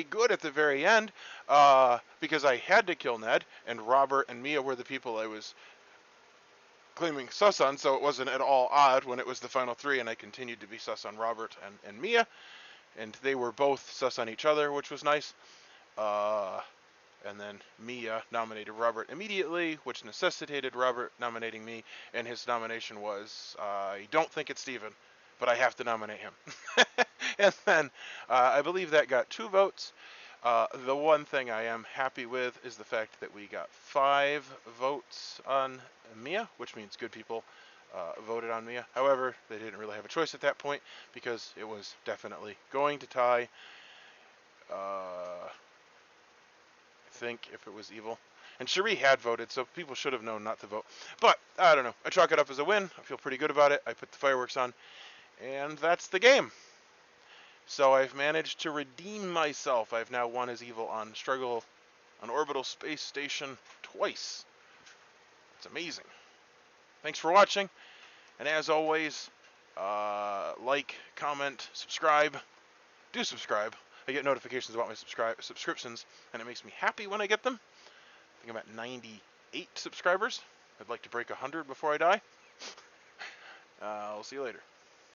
good at the very end, because I had to kill Ned, and Robert and Mia were the people I was claiming sus on, so it wasn't at all odd when it was the final 3, and I continued to be sus on Robert and Mia, and they were both sus on each other, which was nice. And then Mia nominated Robert immediately, which necessitated Robert nominating me, and his nomination was, I don't think it's Steven, but I have to nominate him. And then I believe that got 2 votes. The one thing I am happy with is the fact that we got 5 votes on Mia, which means good people voted on Mia. However, they didn't really have a choice at that point because it was definitely going to tie. I think if it was evil. And Cherie had voted, so people should have known not to vote. But, I don't know. I chalk it up as a win. I feel pretty good about it. I put the fireworks on. And that's the game. So I've managed to redeem myself. I've now won as evil on Struggle on Orbital Space Station twice. It's amazing. Thanks for watching. And as always, like, comment, subscribe. Do subscribe. I get notifications about my subscriptions, and it makes me happy when I get them. I think I'm at 98 subscribers. I'd like to break 100 before I die. I'll see you later.